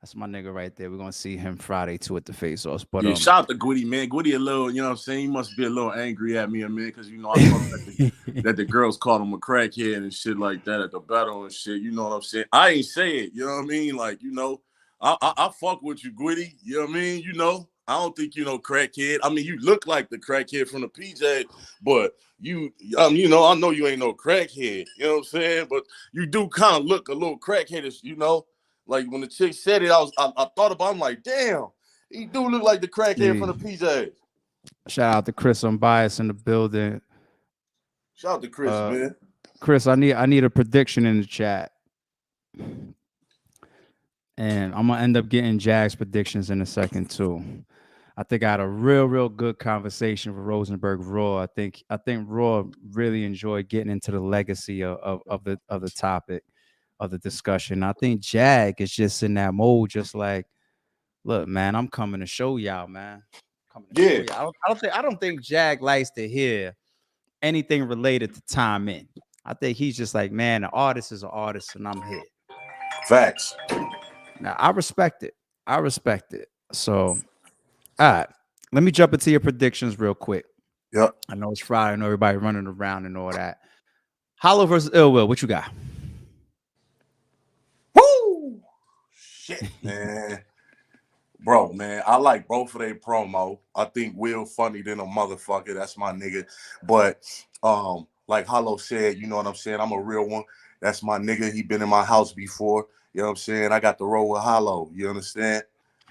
Speaker 3: That's my nigga right there. We're gonna see him Friday too at the Face Offs. But
Speaker 4: yeah, shout out to Gwitty, man. Gwitty a little, you know what I'm saying? He must be a little angry at me, man, because you know I thought that the girls called him a crackhead and shit like that at the battle and shit. You know what I'm saying? I ain't say it, you know what I mean? Like, you know, I fuck with you, Gwitty. You know what I mean? You know, I don't think you know crackhead. I mean, you look like the crackhead from the PJ, but you know, I know you ain't no crackhead. You know what I'm saying? But you do kind of look a little crackheadish, you know. Like when the chick said it, I thought about it, I'm like, damn, he do look like the crackhead from the PJ.
Speaker 3: Shout out to Chris Unbiased in the building.
Speaker 4: Shout out to Chris, man.
Speaker 3: Chris, I need a prediction in the chat. And I'm gonna end up getting Jag's predictions in a second too. I think I had a real good conversation with Rosenberg Raw. I think Raw really enjoyed getting into the legacy of the topic of the discussion. I think Jag is just in that mode, just like, look, man, I'm coming to show y'all, man.
Speaker 4: Yeah.
Speaker 3: I don't think Jag likes to hear anything related to time in. I think he's just like, man, an artist is an artist, and I'm here.
Speaker 4: Facts.
Speaker 3: Now I respect it. So, all right, let me jump into your predictions real quick.
Speaker 4: Yep.
Speaker 3: I know it's Friday. I know everybody running around and all that. Hollow versus Ill Will. What you got?
Speaker 4: Woo! Shit, man. Bro, man, I like both of their promo. I think Will funny than a motherfucker. That's my nigga. But like Hollow said, you know what I'm saying? I'm a real one. That's my nigga. He been in my house before. You know what I'm saying? I got the roll with Hollow. You understand?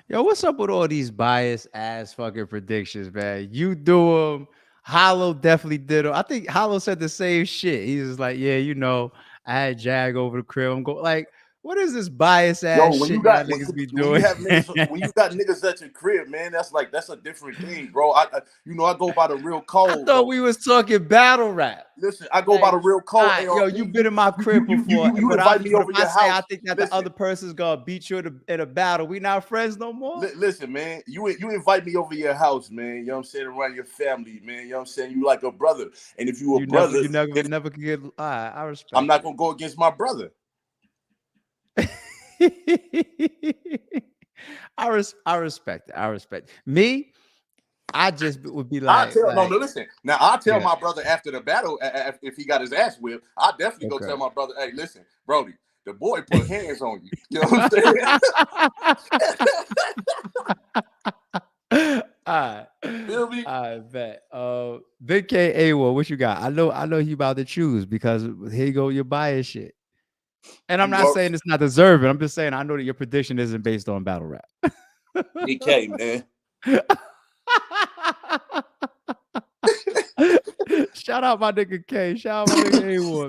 Speaker 3: Yo, what's up with all these biased ass fucking predictions, man? You do them. Hollow definitely did them. I think Hollow said the same shit. He was like, yeah, you know, I had Jag over the crib. I'm going like, What is this bias
Speaker 4: Yo,
Speaker 3: ass
Speaker 4: when
Speaker 3: shit
Speaker 4: you
Speaker 3: y'all
Speaker 4: got
Speaker 3: niggas be
Speaker 4: when you
Speaker 3: doing?
Speaker 4: have niggas when you got niggas at your crib, man, that's a different thing, bro. I I go by the real
Speaker 3: I
Speaker 4: code
Speaker 3: thought
Speaker 4: though.
Speaker 3: we was talking battle rap.
Speaker 4: Listen, I go by
Speaker 3: Like,
Speaker 4: the real
Speaker 3: all
Speaker 4: code.
Speaker 3: right, yo,
Speaker 4: ARP.
Speaker 3: you been in my crib before,
Speaker 4: You
Speaker 3: but
Speaker 4: invite me
Speaker 3: but if
Speaker 4: over
Speaker 3: I
Speaker 4: your
Speaker 3: say I
Speaker 4: house.
Speaker 3: think that the
Speaker 4: Listen,
Speaker 3: other person's gonna beat you in a battle, we not friends no more.
Speaker 4: listen, man. You invite me over your house, man. You know what I'm saying? Around your family, man. You know what I'm saying? You like a brother, and if you a brother, then
Speaker 3: Never could get. All right, I respect.
Speaker 4: I'm not gonna go against my brother.
Speaker 3: I respect it. I respect me. I just would be
Speaker 4: I
Speaker 3: like,
Speaker 4: tell no, listen. Now I tell
Speaker 3: yeah,
Speaker 4: my brother after the battle, if he got his ass whipped, I definitely go
Speaker 3: okay.
Speaker 4: tell my brother, hey, listen, Brody, the boy put hands on you. You know what I'm saying?
Speaker 3: All
Speaker 4: Feel me?
Speaker 3: right, I bet. Big K A1, what you got? I know you about to choose because here you go, your bias shit. And I'm not saying it's not deserving. I'm just saying I know that your prediction isn't based on battle rap.
Speaker 4: DK, man.
Speaker 3: Shout out my nigga K. Shout out my nigga A1,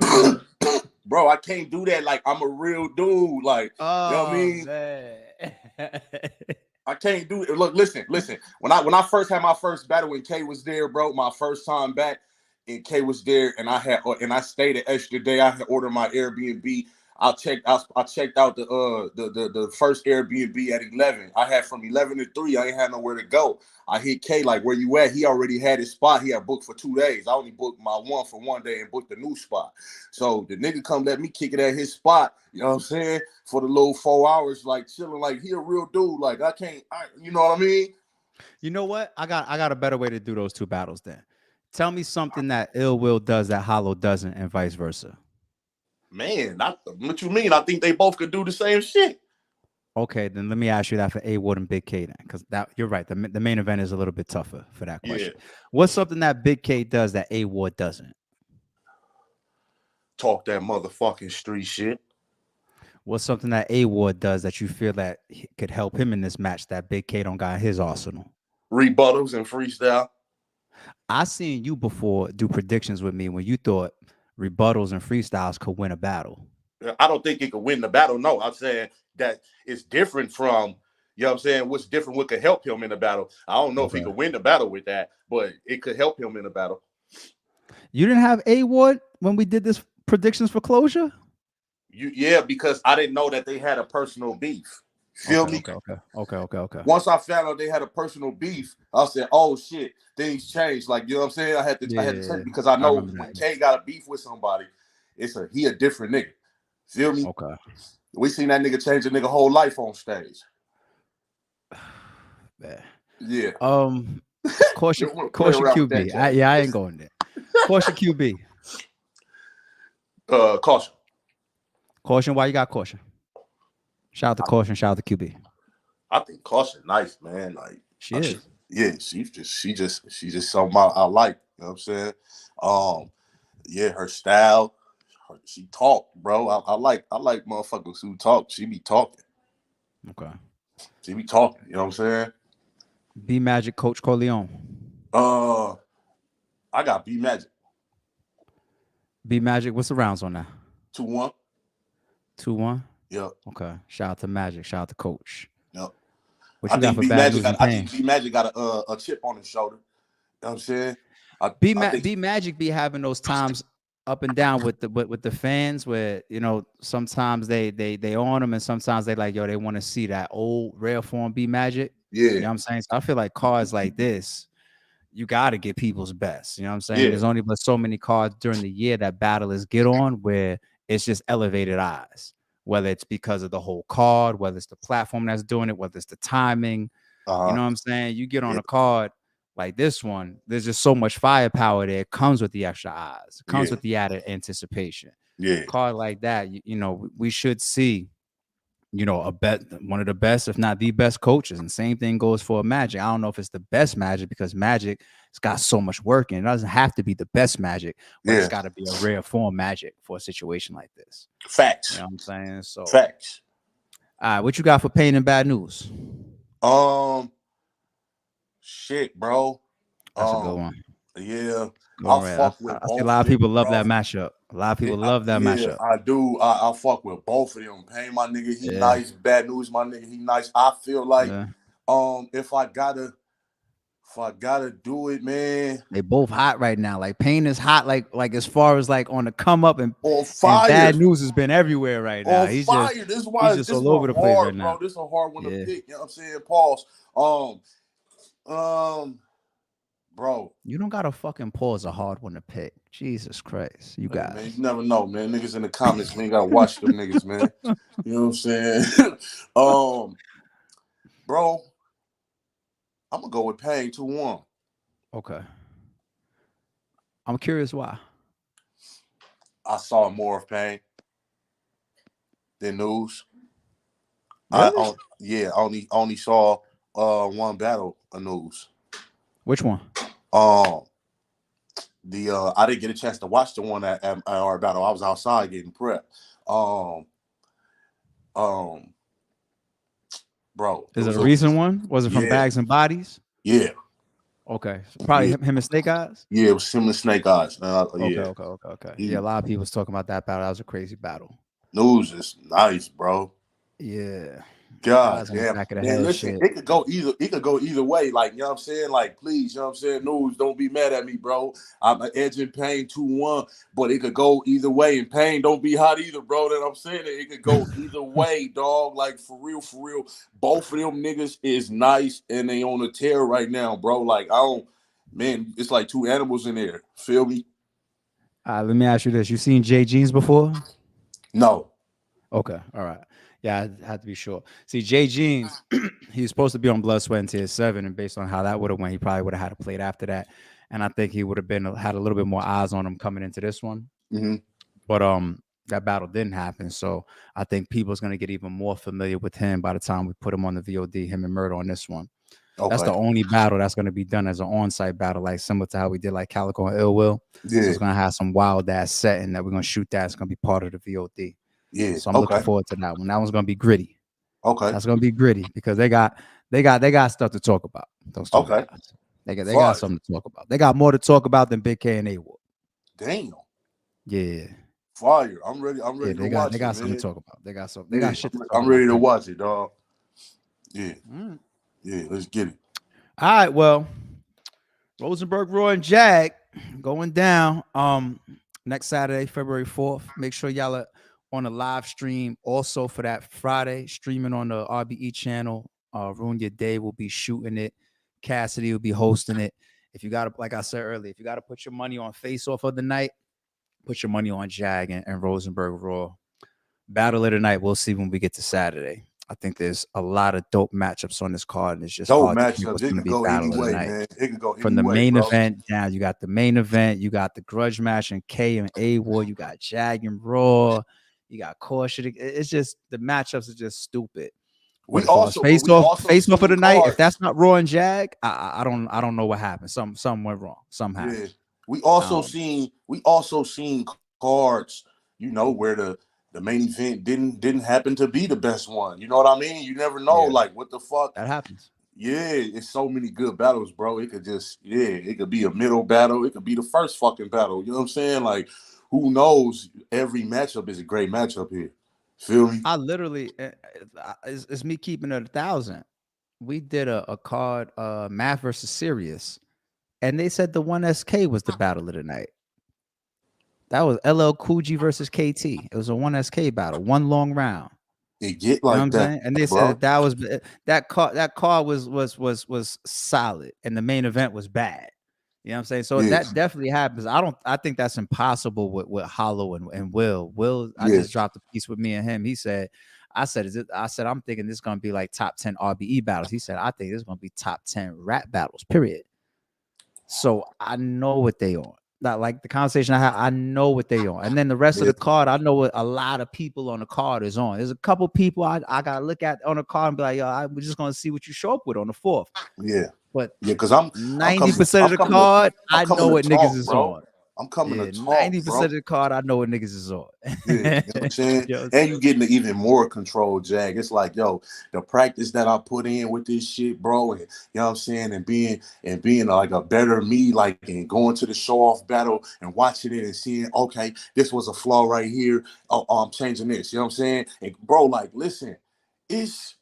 Speaker 3: man.
Speaker 4: Bro, I can't do that. Like, I'm a real dude. Like, you know what I mean?
Speaker 3: Man.
Speaker 4: I can't do it. Look, listen. When I first had my first battle and K was there, bro, my first time back, and K was there, and I stayed an extra day. I had ordered my Airbnb. I checked out the first Airbnb at 11. I had from 11 to 3. I ain't had nowhere to go. I hit K like, where you at? He already had his spot. He had booked for 2 days. I only booked my one for 1 day and booked a new spot. So the nigga come let me kick it at his spot. You know what I'm saying? For the little 4 hours, like chilling, like he a real dude. Like you know what I mean?
Speaker 3: You know what? I got a better way to do those two battles then. Tell me something that Ill Will does that Hollow doesn't, and vice versa.
Speaker 4: Man, what you mean? I think they both could do the same shit.
Speaker 3: Okay, then let me ask you that for A Wood and Big K then, because that you're right. The main event is a little bit tougher for that question.
Speaker 4: Yeah.
Speaker 3: What's something that Big K does that A Wood doesn't?
Speaker 4: Talk that motherfucking street shit.
Speaker 3: What's something that A Wood does that you feel that could help him in this match that Big K don't got in his arsenal?
Speaker 4: Rebuttals and freestyle.
Speaker 3: I seen you before do predictions with me when you thought rebuttals and freestyles could win a battle.
Speaker 4: I don't think it could win the battle. No, I'm saying that it's different from, you know what I'm saying, what's different, what could help him in the battle. I don't know if he could win the battle with that, but it could help him in the battle.
Speaker 3: You didn't have A Wood when we did this predictions for closure?
Speaker 4: Yeah, because I didn't know that they had a personal beef. Feel me?
Speaker 3: Okay.
Speaker 4: Once I found out they had a personal beef, I said, "Oh shit, things changed." Like, you know what I'm saying? I had to check because I know when K got a beef with somebody, he a different nigga. Feel me?
Speaker 3: Okay.
Speaker 4: We seen that nigga change a nigga whole life on stage. Yeah.
Speaker 3: Caution QB. I ain't going there. Caution QB.
Speaker 4: Caution.
Speaker 3: Caution. Why you got caution? Shout out to caution. Shout out to QB.
Speaker 4: I think caution nice, man. Like
Speaker 3: she is.
Speaker 4: Yeah, she's just something I like. You know what I'm saying? Yeah, her style. She talk, bro. I like motherfuckers who talk. She be talking.
Speaker 3: Okay.
Speaker 4: She be talking. You know what I'm saying?
Speaker 3: B Magic, Coach Corleone.
Speaker 4: I got B Magic.
Speaker 3: B Magic. What's the rounds on that?
Speaker 4: 2-1.
Speaker 3: 2-1.
Speaker 4: Yep.
Speaker 3: Okay. Shout out to Magic. Shout out to Coach.
Speaker 4: Yep.
Speaker 3: What you got for bad news and pain?
Speaker 4: I think B Magic got a chip on his shoulder. You know what I'm saying?
Speaker 3: B Magic be having those times up and down with the fans where, you know, sometimes they on them and sometimes they like, yo, they want to see that old rare form B Magic.
Speaker 4: Yeah.
Speaker 3: You know what I'm saying? So I feel like cards like this, you got to get people's best. You know what I'm saying?
Speaker 4: Yeah.
Speaker 3: There's only but so many cards during the year that battlers get on where it's just elevated eyes, whether it's because of the whole card, whether it's the platform that's doing it, whether it's the timing. You know what I'm saying? You get on a card like this one, there's just so much firepower there. It comes with the extra eyes. It comes with the added anticipation.
Speaker 4: Yeah.
Speaker 3: Card like that, you know, we should see, you know, one of the best, if not the best coaches. And same thing goes for Magic. I don't know if it's the best Magic because Magic has got so much work in it. It doesn't have to be the best Magic, but it's got to be a rare form Magic for a situation like this.
Speaker 4: Facts.
Speaker 3: You know what I'm saying? So
Speaker 4: facts.
Speaker 3: All right, what you got for pain and bad news?
Speaker 4: Shit, bro.
Speaker 3: That's a good one.
Speaker 4: Yeah.
Speaker 3: I see a lot of people love that matchup. A lot of people love that matchup.
Speaker 4: I do. I fuck with both of them. Payne, my nigga, he nice. Bad News, my nigga, he nice. I feel like if I gotta do it, man.
Speaker 3: They both hot right now. Like Payne is hot, like as far as like on the come up, and
Speaker 4: on fire.
Speaker 3: And Bad News has been everywhere right now.
Speaker 4: On fire. This is why
Speaker 3: he's just all over the place right now.
Speaker 4: Bro. This is a hard one to pick. You know what I'm saying? Pause. Bro.
Speaker 3: You don't gotta fucking pause a hard one to pick. Jesus Christ. You guys.
Speaker 4: Man, you never know, man. Niggas in the comments, man, you gotta watch them niggas, man. You know what I'm saying? Bro, I'm gonna go with Payne 2-1. Okay.
Speaker 3: I'm curious why.
Speaker 4: I saw more of Payne than News.
Speaker 3: Really?
Speaker 4: I only saw one battle of News.
Speaker 3: Which one?
Speaker 4: I didn't get a chance to watch the one at our battle. I was outside getting prep. Bro.
Speaker 3: Is it a recent one? Was it from Bags and Bodies?
Speaker 4: Yeah.
Speaker 3: Okay. So probably him and Snake Eyes?
Speaker 4: Yeah, it was him and Snake Eyes.
Speaker 3: Okay. Yeah, a lot of people was talking about that battle. That was a crazy battle.
Speaker 4: News is nice, bro.
Speaker 3: Yeah.
Speaker 4: God damn. Man, listen, it could go either way. Like, you know what I'm saying? Like, please, you know what I'm saying? News, don't be mad at me, bro. I'm edging Payne 2-1, but it could go either way. And Payne don't be hot either, bro. That I'm saying it could go either way, dog. Like, for real. Both of them niggas is nice and they on a tear right now, bro. Like, it's like two animals in there. Feel me?
Speaker 3: Let me ask you this. You seen Jay Jeans before?
Speaker 4: No.
Speaker 3: Okay. All right. Yeah, I had to be sure. See, Jay Jeans, he was supposed to be on Blood, Sweat, and Tears 7, and based on how that would have went, he probably would have had to play it after that. And I think he would have had a little bit more eyes on him coming into this one.
Speaker 4: Mm-hmm.
Speaker 3: But that battle didn't happen. So I think people's going to get even more familiar with him by the time we put him on the VOD, him and Murder on this one. Okay. That's the only battle that's going to be done as an on-site battle, like similar to how we did like Calico and Ill Will. Yeah. So it's going to have some wild-ass setting that we're going to shoot that. It's going to be part of the VOD.
Speaker 4: Yeah,
Speaker 3: so I'm looking forward to that one. That one's gonna be gritty.
Speaker 4: Okay,
Speaker 3: that's gonna be gritty because they got stuff to talk about. Those two guys. They got something to talk about. They got more to talk about than Big K and A-Ward.
Speaker 4: Damn.
Speaker 3: Yeah.
Speaker 4: Fire. I'm ready. I'm ready.
Speaker 3: They got something to talk about. They got something. They got shit.
Speaker 4: I'm ready to watch it, dog. Yeah. Yeah. Let's get it.
Speaker 3: All right. Well, Rosenberg Raw and Jag going down. Next Saturday, February 4th. Make sure y'all are on a live stream also for that Friday, streaming on the RBE channel. Ruin Your Day will be shooting it. Cassidy will be hosting it. If you got to, like I said earlier, if you got to put your money on Face Off of the night, put your money on Jag and Rosenberg Raw. Battle of the night, we'll see when we get to Saturday. I think there's a lot of dope matchups on this card, and it's just
Speaker 4: dope matchups. It can go any way, man. It can go
Speaker 3: from the main event down. You got the main event, you got the grudge match and K and A-War, you got Jag and Raw, you got Caution. It's just the matchups are just stupid.
Speaker 4: We also
Speaker 3: face off of the night. If that's not Raw and Jag, I don't know what happened. Something went wrong. Something happened.
Speaker 4: Yeah. We also seen cards, you know, where the main event didn't happen to be the best one. You know what I mean? You never know, like, what the fuck
Speaker 3: that happens.
Speaker 4: Yeah, it's so many good battles, bro. It could it could be a middle battle. It could be the first fucking battle. You know what I'm saying? Like, who knows? Every matchup is a great matchup here. Feel me?
Speaker 3: I literally, it's me keeping it 1,000. We did a card, Math versus Sirius, and they said the 1SK was the battle of the night. That was LL Cool G versus KT. It was a 1SK battle, one long round.
Speaker 4: It get like, you know what I'm saying?
Speaker 3: And they said that card was solid, and the main event was bad. You know what I'm saying? So that definitely happens. I think that's impossible with Hollow and Will. I just dropped a piece with me and him. He said, I'm thinking this is gonna be like top 10 RBE battles. He said, I think this is gonna be top 10 rap battles, period. So I know what they on. Like the conversation I had, I know what they on. And then the rest of the card, I know what a lot of people on the card is on. There's a couple people I gotta look at on the card and be like, yo, we're just gonna see what you show up with on the 4th.
Speaker 4: Yeah.
Speaker 3: But
Speaker 4: because I'm
Speaker 3: 90% of the card, I know what niggas is on.
Speaker 4: I'm coming to
Speaker 3: Yeah,
Speaker 4: talk,
Speaker 3: 90%
Speaker 4: bro.
Speaker 3: of the card, I know what niggas is on.
Speaker 4: Yeah, you know what I'm saying?
Speaker 3: You know what I'm
Speaker 4: And
Speaker 3: saying?
Speaker 4: you getting even more control, Jag. It's like, yo, the practice that I put in with this shit, bro, and you know what I'm saying, and being like a better me, like and going to the show off battle and watching it and seeing, okay, this was a flaw right here. Oh, I'm changing this. You know what I'm saying? And bro, like, listen, it's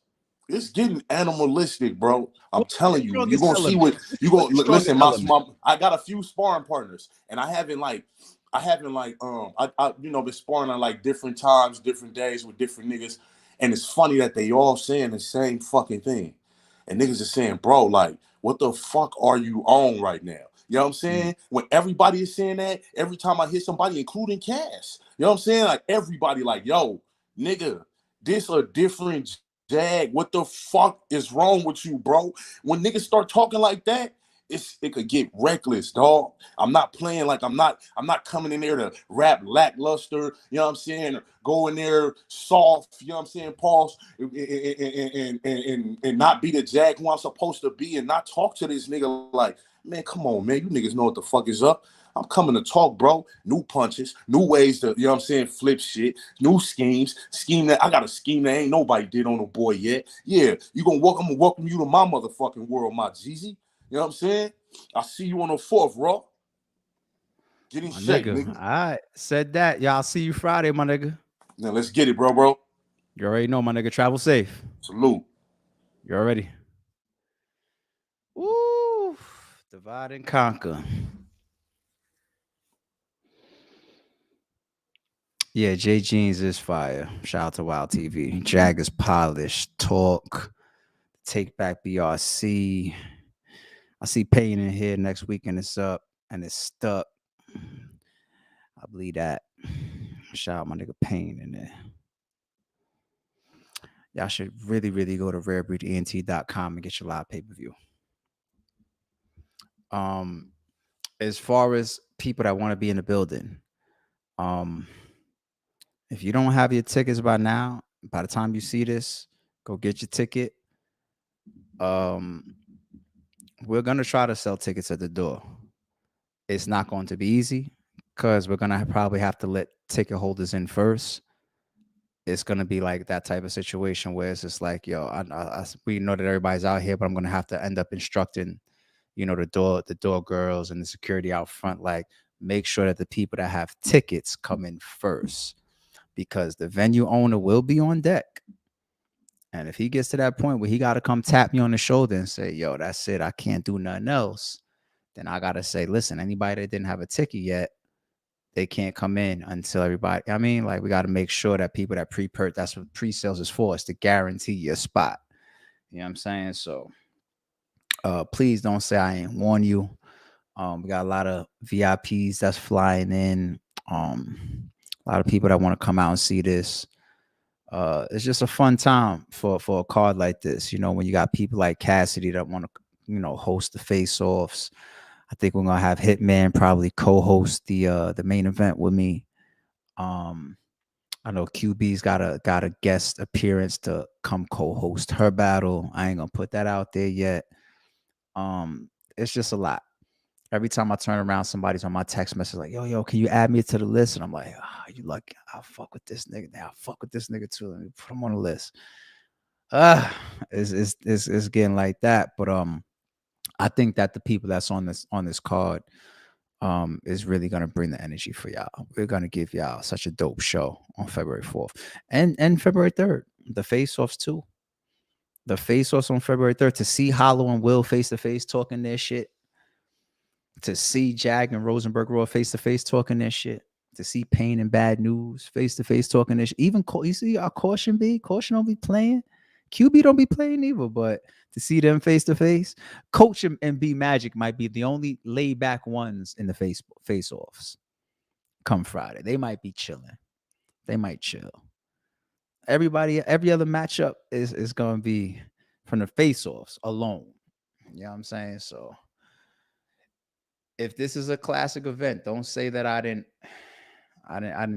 Speaker 4: it's getting animalistic, bro. I'm
Speaker 3: What's your
Speaker 4: telling you, you're
Speaker 3: strongest
Speaker 4: gonna see
Speaker 3: element?
Speaker 4: what you
Speaker 3: What's
Speaker 4: gonna
Speaker 3: your strongest
Speaker 4: listen.
Speaker 3: element?
Speaker 4: I got a few sparring partners, and I haven't been sparring on like different times, different days with different niggas, and it's funny that they all saying the same fucking thing, and niggas are saying, bro, like, what the fuck are you on right now? You know what I'm
Speaker 3: Mm.
Speaker 4: saying? When everybody is saying that, every time I hit somebody, including Cass, you know what I'm saying? Like everybody, like, yo, nigga, this a different Jag. What the fuck is wrong with you, bro? When niggas start talking like that, it could get reckless, dog. I'm not playing like I'm not coming in there to rap lackluster, you know what I'm saying? Or go in there soft, you know what I'm saying, pause, and not be the Jag who I'm supposed to be and not talk to this nigga like, man, come on, man. You niggas know what the fuck is up. I'm coming to talk, bro. New punches, new ways to, you know what I'm saying, flip shit, new schemes. Scheme that I got a scheme that ain't nobody did on a boy yet. Yeah, I'm gonna welcome you to my motherfucking world, my Jeezy. You know what I'm saying? I see you on the 4th, Raw. Get in
Speaker 3: My
Speaker 4: shape,
Speaker 3: nigga.
Speaker 4: nigga.
Speaker 3: All right. Said that. Y'all see you Friday, my nigga.
Speaker 4: Now let's get it, bro.
Speaker 3: You already know, my nigga. Travel safe.
Speaker 4: Salute.
Speaker 3: You already. Woo. Divide and conquer. Yeah, J Jeans is fire. Shout out to Wild TV. Jag is polished. Talk. Take back BRC. I see Payne in here next week and it's up and it's stuck. I believe that. Shout out my nigga Payne in there. Y'all should really, really go to rarebreedent.com and get your live pay-per-view. As far as people that want to be in the building, if you don't have your tickets by now, by the time you see this, go get your ticket. We're gonna try to sell tickets at the door. It's not going to be easy because we're gonna probably have to let ticket holders in first. It's gonna be like that type of situation where it's just like, yo, we know that everybody's out here, but I'm gonna have to end up instructing, the door girls and the security out front, like make sure that the people that have tickets come in first because the venue owner will be on deck. And if he gets to that point where he got to come tap me on the shoulder and say, yo, that's it, I can't do nothing else, then I got to say, listen, anybody that didn't have a ticket yet, they can't come in until everybody. I mean, like, we got to make sure that people that that's what pre-sales is for, is to guarantee your spot. You know what I'm saying? So please don't say I ain't warn you. We got a lot of VIPs that's flying in. A lot of people that want to come out and see this. It's just a fun time for a card like this. When you got people like Cassidy that want to, host the face-offs. I think we're gonna have Hitman probably co-host the main event with me. I know QB's got a guest appearance to come co-host her battle. I ain't gonna put that out there yet. It's just a lot. Every time I turn around, somebody's on my text message like, yo, can you add me to the list? And I'm like, you lucky. I'll fuck with this nigga. Now I'll fuck with this nigga too. Let me put him on the list. It's getting like that. But I think that the people that's on this card is really gonna bring the energy for y'all. We're gonna give y'all such a dope show on February 4th and February 3rd. The face-offs too. The face-offs on February 3rd, to see Hollow and Will face to face talking their shit, to see Jag and Rosenberg Raw face to face talking their shit, to see Pain and Bad News face to face talking their shit. Even you see our Caution don't be playing. QB don't be playing either, but to see them face to face, Coach and B Magic might be the only laid back ones in the face offs. Come Friday, they might be chilling. They might chill. Every other matchup is gonna be from the face offs alone. You know what I'm saying? So if this is a classic event, don't say that I didn't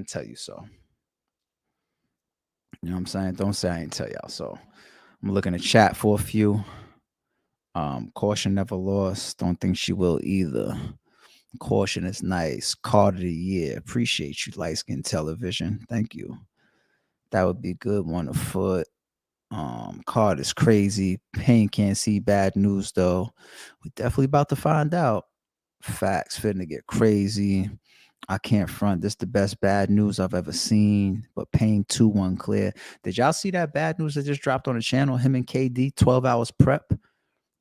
Speaker 3: tell you so. You know what I'm saying? Don't say I didn't tell y'all so. I'm looking at chat for a few. Caution never lost. Don't think she will either.
Speaker 1: Caution is nice. Card of the year. Appreciate you, light skin television. Thank you. That would be a good one afoot. Card is crazy. Pain can't see bad news though. We definitely about to find out. Facts finna get crazy. I can't front. This the best bad news I've ever seen. But Pain 2-1 clear. Did y'all see that bad news that just dropped on the channel? Him and KD, 12 hours prep.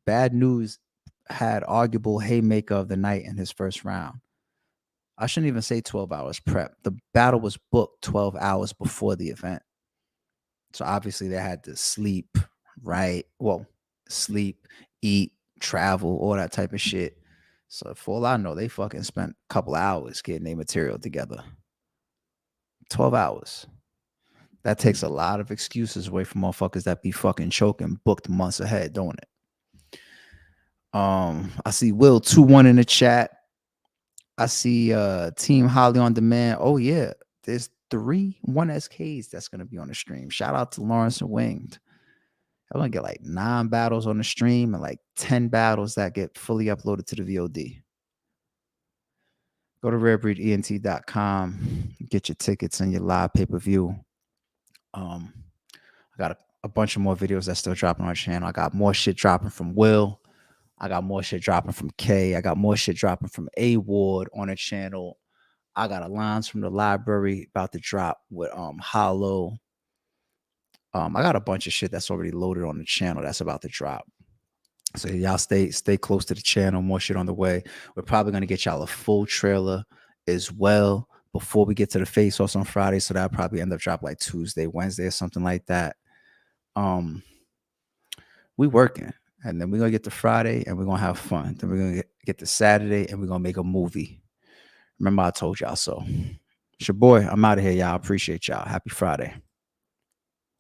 Speaker 1: Bad news had arguable haymaker of the night in his first round. I shouldn't even say 12 hours prep. The battle was booked 12 hours before the event. So obviously they had to sleep, right? Well, sleep, eat, travel, all that type of shit. So for all I know, they fucking spent a couple hours getting their material together. 12 hours. That takes a lot of excuses away from motherfuckers that be fucking choking booked months ahead, don't it? I see Will 2-1 in the chat. I see Team Holly on demand. Oh yeah, there's 3 1SKs that's gonna be on the stream. Shout out to Lawrence and Winged. I'm gonna get like 9 battles on the stream and like 10 battles that get fully uploaded to the VOD. Go to rarebreedent.com, get your tickets and your live pay-per-view. I got a bunch of more videos that's still dropping on our channel. I got more shit dropping from Will. I got more shit dropping from K. I got more shit dropping from A Ward on the channel. I got a lines from the library about to drop with Hollow. I got a bunch of shit that's already loaded on the channel that's about to drop. So y'all stay close to the channel. More shit on the way. We're probably gonna get y'all a full trailer as well before we get to the face-offs on Friday. So that'll probably end up dropping like Tuesday, Wednesday, or something like that. We working. And then we're gonna get to Friday and we're gonna have fun. Then we're gonna get to Saturday and we're gonna make a movie. Remember, I told y'all so. It's your boy. I'm out of here, y'all. Appreciate y'all. Happy Friday.